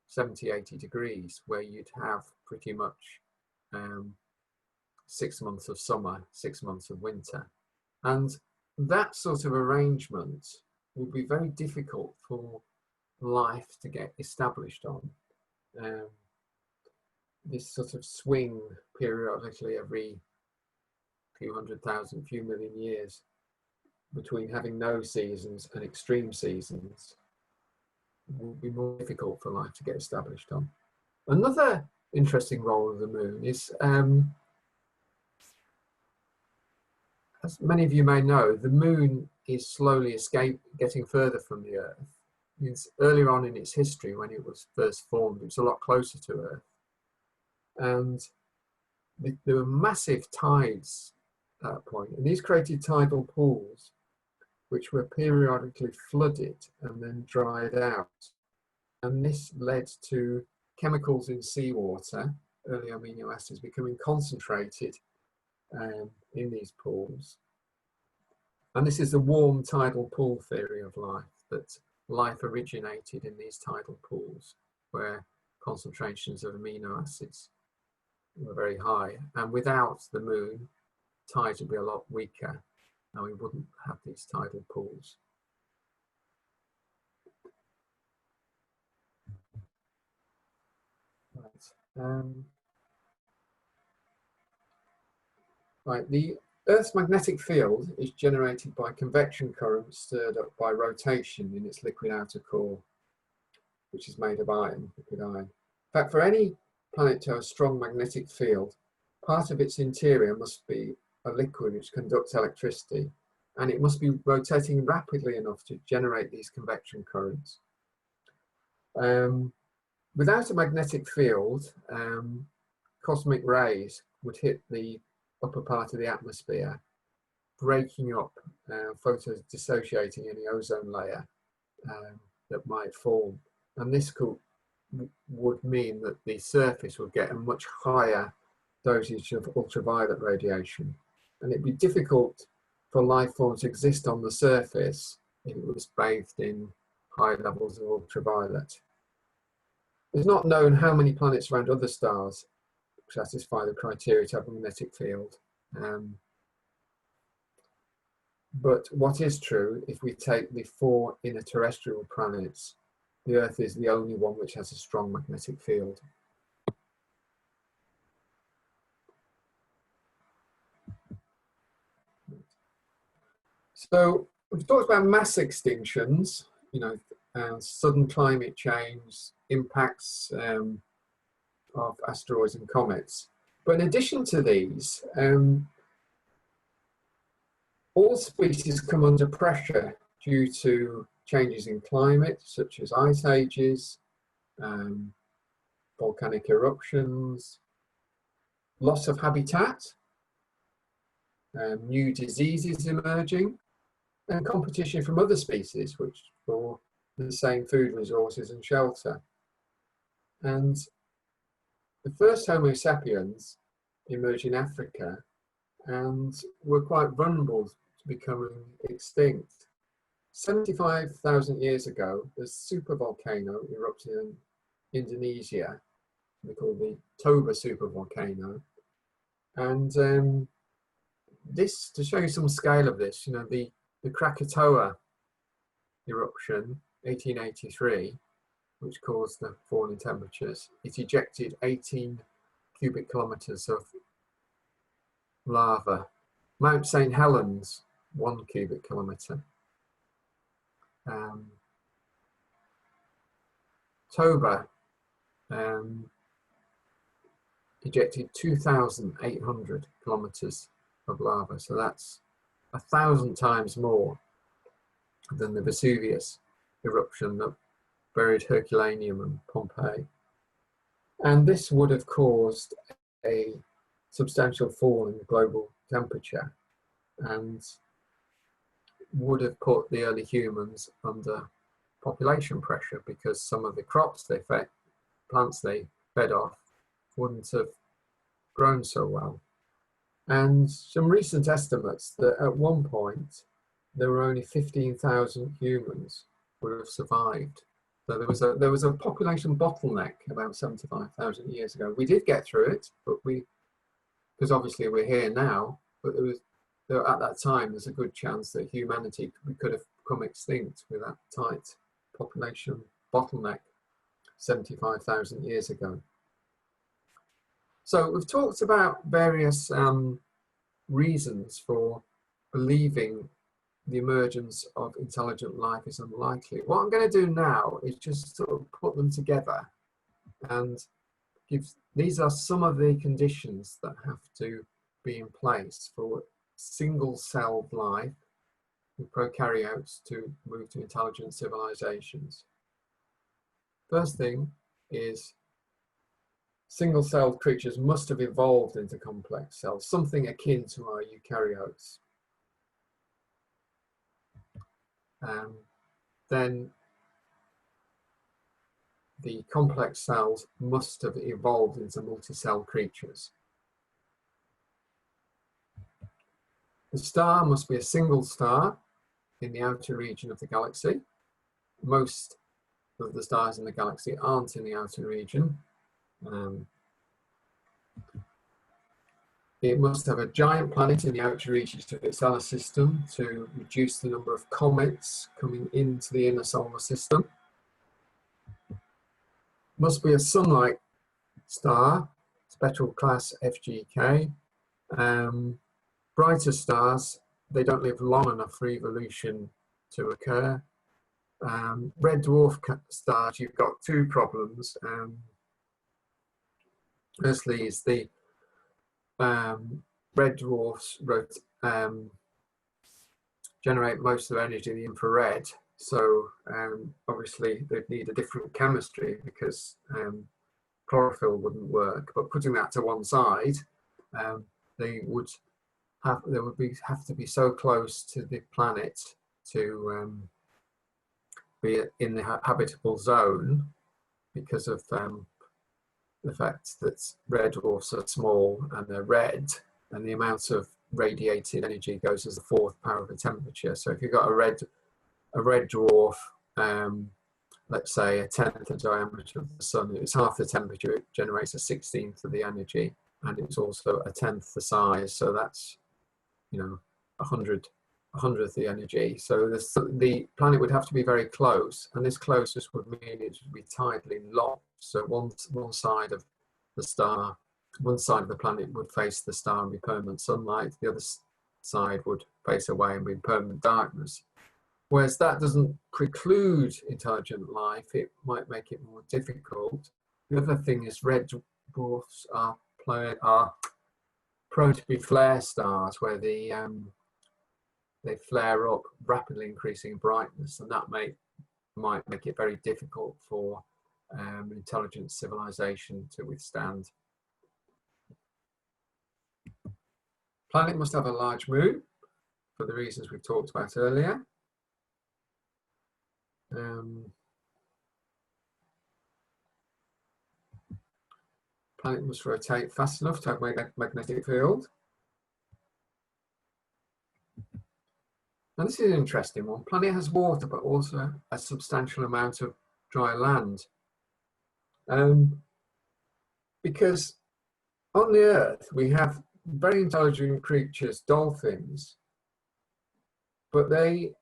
70, 80 degrees, where you'd have pretty much 6 months of summer, 6 months of winter. And that sort of arrangement would be very difficult for life to get established on. This sort of swing periodically every few million years between having no seasons and extreme seasons would be more difficult for life to get established on. Another interesting role of the moon is, as many of you may know, the moon is slowly getting further from the Earth. It's earlier on in its history, when it was first formed, it was a lot closer to Earth. And there were massive tides at that point, and these created tidal pools which were periodically flooded and then dried out. And this led to chemicals in seawater, early amino acids, becoming concentrated in these pools. And this is the warm tidal pool theory of life, that life originated in these tidal pools where concentrations of amino acids were very high. And without the moon, tides would be a lot weaker, and we wouldn't have these tidal pools. Right. The Earth's magnetic field is generated by convection currents stirred up by rotation in its liquid outer core, which is made of iron, liquid iron. In fact, for any planet to have a strong magnetic field, part of its interior must be a liquid which conducts electricity, and it must be rotating rapidly enough to generate these convection currents. Without a magnetic field, cosmic rays would hit the upper part of the atmosphere, breaking up, photodissociating any ozone layer that might form. And this would mean that the surface would get a much higher dosage of ultraviolet radiation. And it'd be difficult for life forms to exist on the surface if it was bathed in high levels of ultraviolet. It's not known how many planets around other stars satisfy the criteria to have a magnetic field. But what is true, if we take the 4 inner terrestrial planets, the Earth is the only one which has a strong magnetic field. So we've talked about mass extinctions, you know, and sudden climate change, impacts of asteroids and comets. But in addition to these, all species come under pressure due to changes in climate, such as ice ages, volcanic eruptions, loss of habitat, new diseases emerging, and competition from other species which for the same food resources and shelter. And the first Homo sapiens emerged in Africa and were quite vulnerable to becoming extinct. 75,000 years ago, a supervolcano erupted in Indonesia. They call it the Toba supervolcano. And this, to show you some scale of this, you know, the Krakatoa eruption, 1883, which caused the fall in temperatures, it ejected 18 cubic kilometers of lava. Mount St. Helens, 1 cubic kilometer. Toba ejected 2,800 kilometers of lava, so that's 1,000 times more than the Vesuvius eruption that buried Herculaneum and Pompeii. And this would have caused a substantial fall in global temperature and would have put the early humans under population pressure, because some of the crops they fed, plants they fed off, wouldn't have grown so well. And some recent estimates that at one point there were only 15,000 humans would have survived. So there was a population bottleneck about 75,000 years ago. We did get through it, but because obviously we're here now, but at that time there's a good chance that humanity could have become extinct with that tight population bottleneck 75,000 years ago. So we've talked about various reasons for believing the emergence of intelligent life is unlikely. What I'm going to do now is just sort of put them together and these are some of the conditions that have to be in place for single-celled life with prokaryotes to move to intelligent civilizations. First thing is single-celled creatures must have evolved into complex cells, something akin to our eukaryotes. Then the complex cells must have evolved into multi-cell creatures. The star must be a single star in the outer region of the galaxy. Most of the stars in the galaxy aren't in the outer region. It must have a giant planet in the outer reaches of its solar system to reduce the number of comets coming into the inner solar system. Must be a sun-like star, spectral class FGK. Brighter stars, they don't live long enough for evolution to occur. Red dwarf stars, you've got two problems. Firstly is the red dwarfs generate most of their energy in the infrared, so obviously they'd need a different chemistry because chlorophyll wouldn't work. But putting that to one side, they would have to be so close to the planet to be in the habitable zone because of the fact that red dwarfs are small and they're red, and the amount of radiated energy goes as the fourth power of the temperature. So if you've got a red dwarf, let's say a 10th the diameter of the sun, it's half the temperature, it generates a 16th of the energy, and it's also a 10th the size, so that's, you know, 100th the energy. So the planet would have to be very close, and this closeness would mean it would be tidally locked. So one side of the star, one side of the planet would face the star and be permanent sunlight. The other side would face away and be in permanent darkness. Whereas that doesn't preclude intelligent life, it might make it more difficult. The other thing is red dwarfs are prone to be flare stars, where they flare up, rapidly increasing in brightness, and that might make it very difficult for intelligent civilization to withstand. Planet must have a large moon for the reasons we've talked about earlier. Planet must rotate fast enough to have a magnetic field. And this is an interesting one. Planet has water, but also a substantial amount of dry land. Because on the Earth, we have very intelligent creatures, dolphins, but they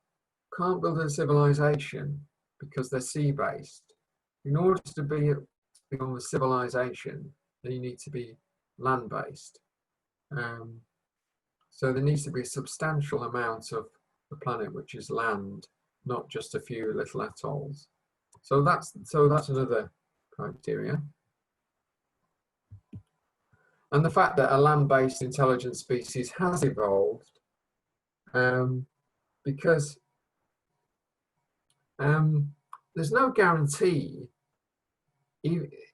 can't build a civilization because they're sea-based. In order to become a civilization, then you need to be land-based. So there needs to be a substantial amount of the planet which is land, not just a few little atolls. So that's another criteria. And the fact that a land-based intelligent species has evolved because there's no guarantee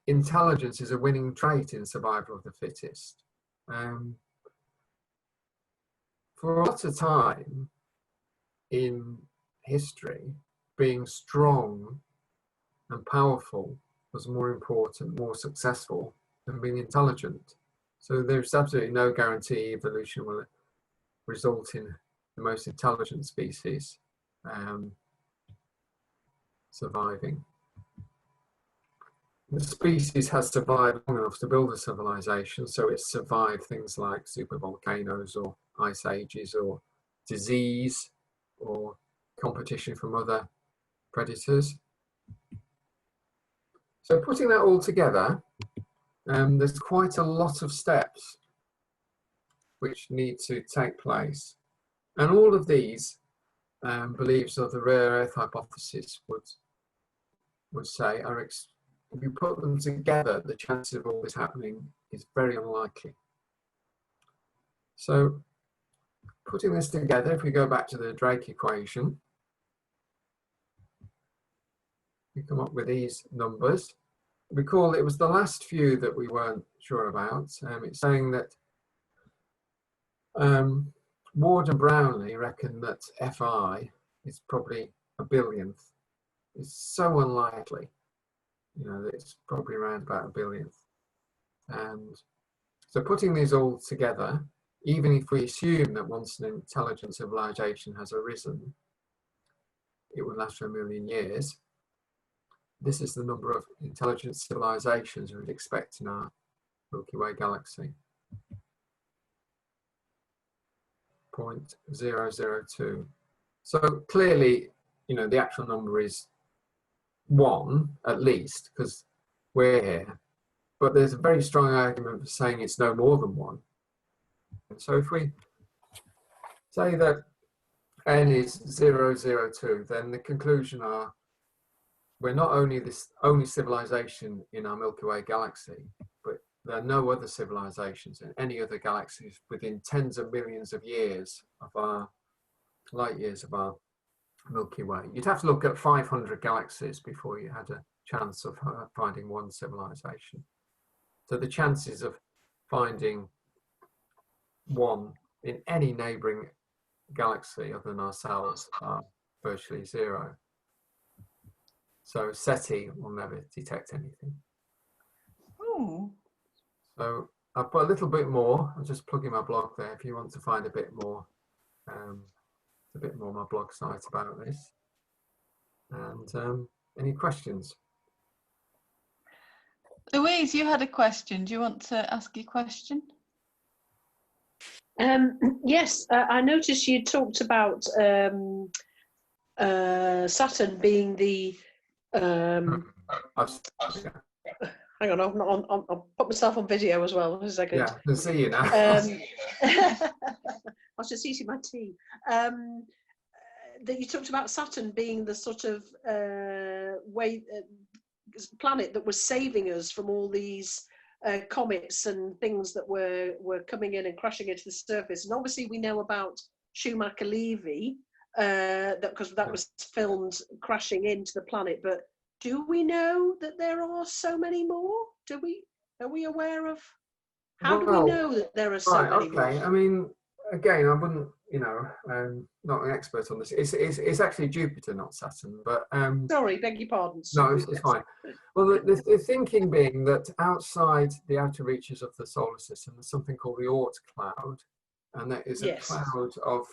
intelligence is a winning trait in survival of the fittest. For a lot of time in history, being strong and powerful was more important, more successful than being intelligent. So there's absolutely no guarantee evolution will result in the most intelligent species surviving. The species has survived long enough to build a civilization, so it's survived things like supervolcanoes or ice ages or disease or competition from other predators. So putting that all together, there's quite a lot of steps which need to take place. And all of these beliefs of the rare earth hypothesis would say are if you put them together, the chances of all this happening is very unlikely. So putting this together, if we go back to the Drake equation, we come up with these numbers. Recall it was the last few that we weren't sure about. It's saying that Ward and Brownlee reckon that Fi is probably a billionth. It's so unlikely, you know, that it's probably around about a billionth. And so putting these all together, even if we assume that once an intelligent civilization has arisen, it would last for 1 million years. This is the number of intelligent civilizations we would expect in our Milky Way galaxy. 0.002. So clearly, you know, the actual number is 1 at least, because we're here. But there's a very strong argument for saying it's no more than 1. And so if we say that n is 002, then the conclusion are we're not only this only civilization in our Milky Way galaxy, but there are no other civilizations in any other galaxies within tens of millions of years of our light years of our Milky Way. You'd have to look at 500 galaxies before you had a chance of finding one civilization. So the chances of finding one in any neighboring galaxy other than ourselves are virtually 0. So SETI will never detect anything. Ooh. So I've put a little bit more. I'm just plugging my blog there if you want to find a bit more on my blog site about this. And any questions? Louise, you had a question. Do you want to ask your question? Yes, I noticed you talked about Saturn being the. Hang on, I'll put myself on video as well. A second. Yeah, I can see you now. was just eating my tea. That you talked about Saturn being the sort of planet that was saving us from all these comets and things that were coming in and crashing into the surface. And obviously we know about Schumacher-Levy, because that was filmed crashing into the planet. But do we know that there are so many more? Are we aware of? How do we know that there are so many more? I mean, again, I wouldn't, I'm not an expert on this. It's actually Jupiter, not Saturn. But sorry, beg your pardon. No, it's fine. Well, the thinking being that outside the outer reaches of the solar system, there's something called the Oort cloud, and that is a cloud of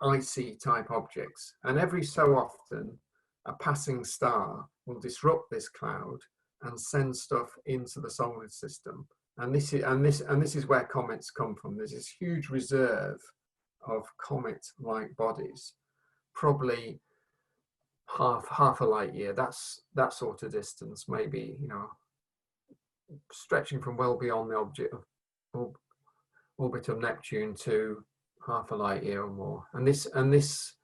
icy type objects. And every so often, a passing star will disrupt this cloud and send stuff into the solar system. And this is where comets come from. There's this huge reserve of comet-like bodies, probably half a light year. That's that sort of distance, maybe, stretching from well beyond the orbit of Neptune to half a light year or more. And this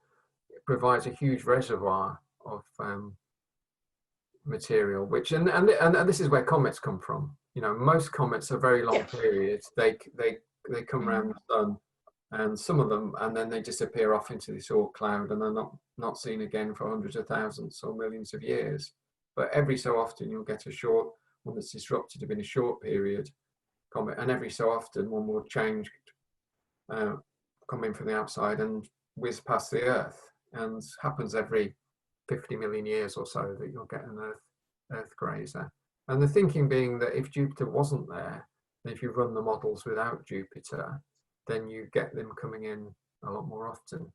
provides a huge reservoir of material, which and this is where comets come from. Most comets are very long periods. They come around the sun, and some of them, and then they disappear off into this Oort cloud, and they're not seen again for hundreds of thousands or millions of years. But every so often you'll get a short one that's disrupted within a short period comet, and every so often one will change, come in from the outside and whiz past the Earth. And happens every 50 million years or so that you'll get an Earth grazer. And the thinking being that if Jupiter wasn't there, if you run the models without Jupiter, then you get them coming in a lot more often.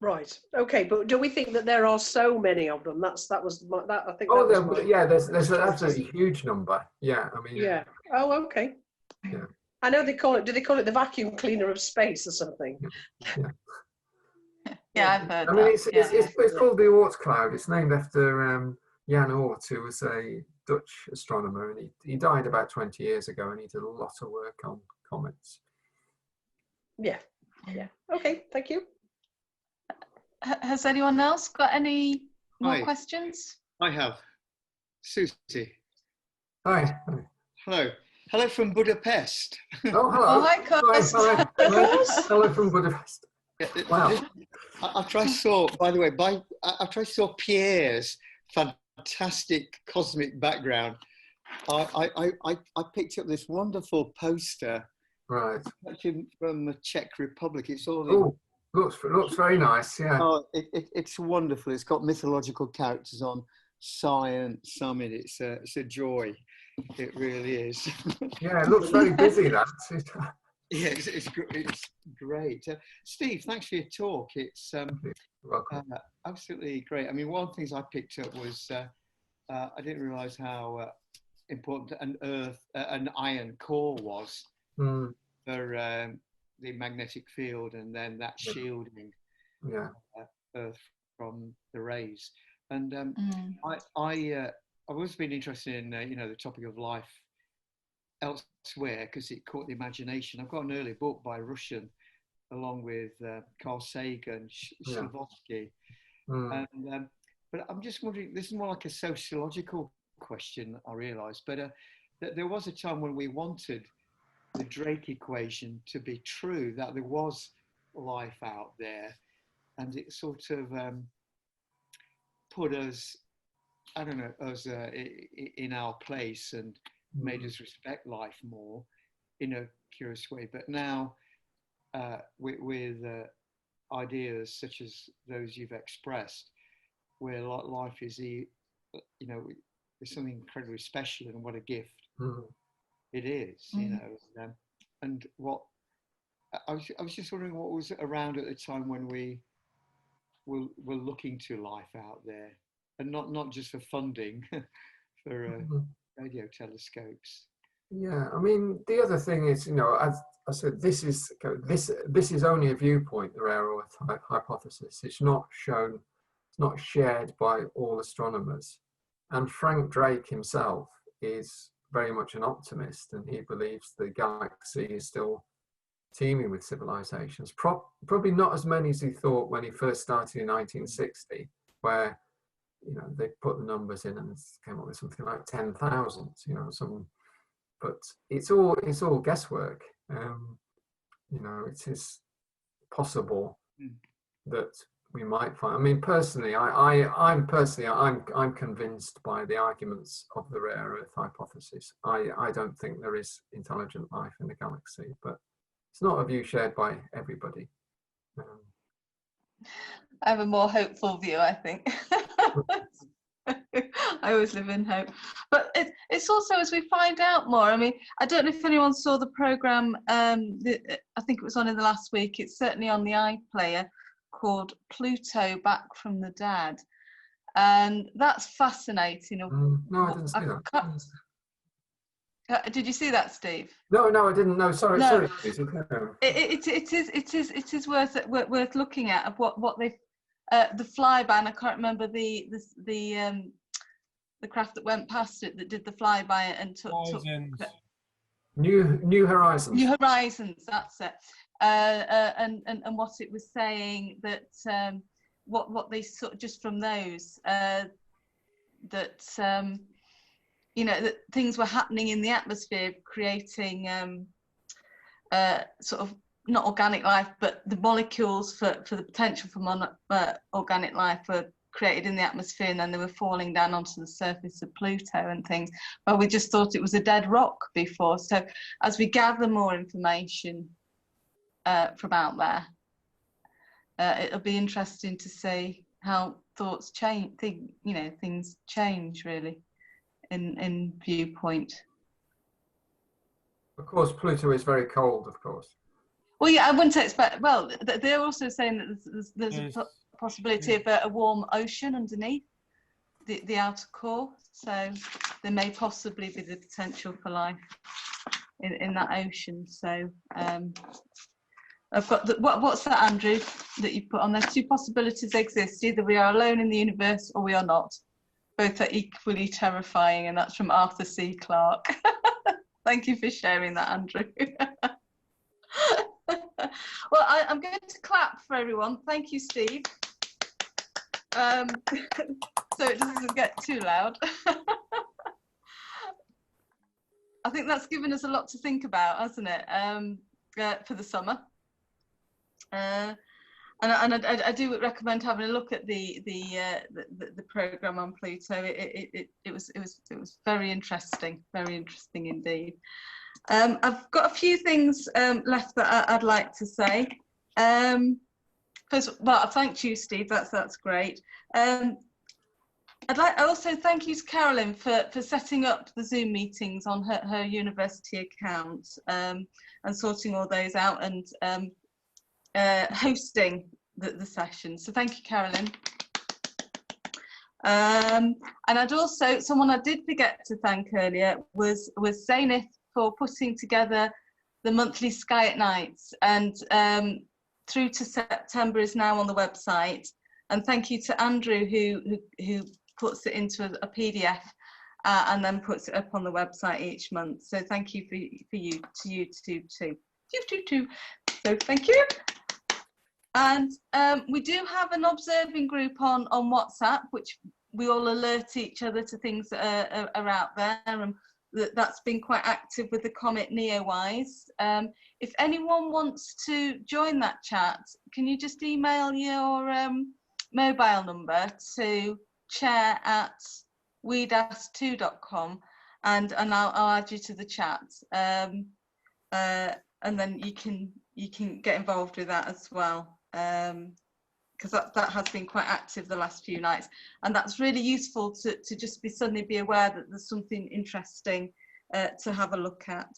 Right. Okay. But do we think that there are so many of them? That was I think. There's an absolutely huge number. Yeah. I mean. Yeah. Oh, okay. Yeah. I know they call it. Do they call it the vacuum cleaner of space or something? Yeah. Yeah, I've heard. I mean, it's called the Oort cloud. It's named after Jan Oort, who was a Dutch astronomer, and he died about 20 years ago, and he did a lot of work on comets. Yeah. Okay, thank you. Has anyone else got any more questions? I have. Susie. Hi. Hello from Budapest. Oh, hello. Oh, hi, Cos. Hello from Budapest. Wow. After I saw Pierre's fantastic cosmic background, I picked up this wonderful poster, right, from the Czech Republic. It's all looks very nice. Yeah. Oh, it's wonderful. It's got mythological characters on, science, summit. It's a joy. It really is. Yeah, it looks very busy. That. Yeah, it's great. Steve, thanks for your talk. It's absolutely great. I mean, one of the things I picked up was I didn't realise how important an iron core was for the magnetic field, and then that shielding Earth from the rays. And I've always been interested in the topic of life elsewhere because it caught the imagination. I've got an early book by a Russian, along with Carl Sagan, Slavodsky, but I'm just wondering. This is more like a sociological question, I realise, but that there was a time when we wanted the Drake equation to be true, that there was life out there, and it sort of put us, I don't know, us in our place and made us respect life more in a curious way. But now with ideas such as those you've expressed, where life is, there's something incredibly special, and what a gift it is, and what I was just wondering what was around at the time when we were looking to life out there, and not just for funding for radio telescopes. Yeah, I mean, the other thing is, as I said, this is only a viewpoint, the rare earth hypothesis. It's not shown, it's not shared by all astronomers. And Frank Drake himself is very much an optimist, and he believes the galaxy is still teeming with civilizations. Probably not as many as he thought when he first started in 1960, where, you know, they put the numbers in and came up with something like 10,000. You know, but it's all guesswork. You know, it is possible that we might find. I mean, personally, I'm convinced by the arguments of the rare Earth hypothesis. I don't think there is intelligent life in the galaxy, but it's not a view shared by everybody. I have a more hopeful view, I think. I always live in hope. But it's also, as we find out more, I mean, I don't know if anyone saw the programme, I think it was on in the last week, it's certainly on the iPlayer, called Pluto Back from the Dead. And that's fascinating. No, I didn't see that. Did you see that, Steve? No, I didn't. No, sorry, no. sorry. It is worth looking at, of what they the flyby. And I can't remember the craft that went past it that did the flyby and took New Horizons. New Horizons, that's it. And what it was saying, that what they sort of, just from those, that you know, that things were happening in the atmosphere, creating sort of not organic life, but the molecules for the potential for organic life were created in the atmosphere, and then they were falling down onto the surface of Pluto and things. Well, we just thought it was a dead rock before. So as we gather more information from out there, it'll be interesting to see how thoughts change, you know, things change really in viewpoint. Of course, Pluto is very cold, of course. Well, yeah, I wouldn't expect. Well, they're also saying that there's a possibility of a warm ocean underneath the outer core, so there may possibly be the potential for life in that ocean. So I've got what's that, Andrew, that you put on there? 2 possibilities exist: either we are alone in the universe or we are not. Both are equally terrifying, and that's from Arthur C. Clarke. Thank you for sharing that, Andrew. Well, I'm going to clap for everyone. Thank you, Steve. So it doesn't get too loud. I think that's given us a lot to think about, hasn't it, for the summer. And I do recommend having a look at the program on Pluto. It was very interesting indeed. I've got a few things left that I'd like to say. First, well, thank you, Steve. That's great. I also thank you to Carolyn for setting up the Zoom meetings on her university account, and sorting all those out, and hosting the session. So thank you, Carolyn. And I'd also, someone I did forget to thank earlier was Zainith, for putting together the monthly Sky at Nights, and through to September is now on the website. And thank you to Andrew who puts it into a PDF and then puts it up on the website each month. So thank you for you too. So thank you. And we do have an observing group on WhatsApp, which we all alert each other to things that are out there, and that's been quite active with the Comet Neowise. If anyone wants to join that chat, can you just email your mobile number to chair@we-2.com, and I'll add you to the chat, and then you can get involved with that as well, because that has been quite active the last few nights, and that's really useful to just suddenly be aware that there's something interesting to have a look at.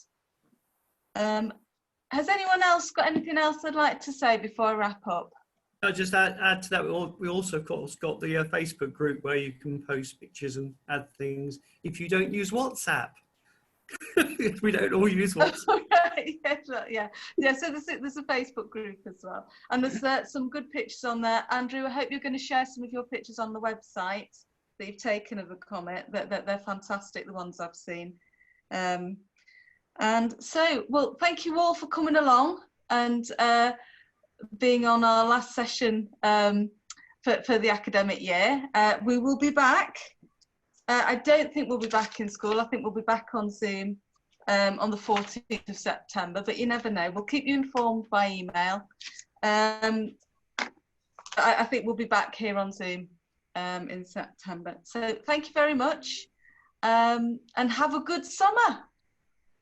Has anyone else got anything else they'd like to say before I wrap up? I'll just add to that, we also of course got the Facebook group where you can post pictures and add things if you don't use WhatsApp. We don't all use WhatsApp. Yeah. So there's a Facebook group as well, and there's some good pictures on there. Andrew, I hope you're going to share some of your pictures on the website that you've taken of the comet. They're fantastic, the ones I've seen. And so, well, thank you all for coming along. and being on our last session for the academic year. We will be back. I don't think we'll be back in school. I think we'll be back on Zoom on the 14th of September, but you never know. We'll keep you informed by email. I think we'll be back here on Zoom in September. So thank you very much, and have a good summer.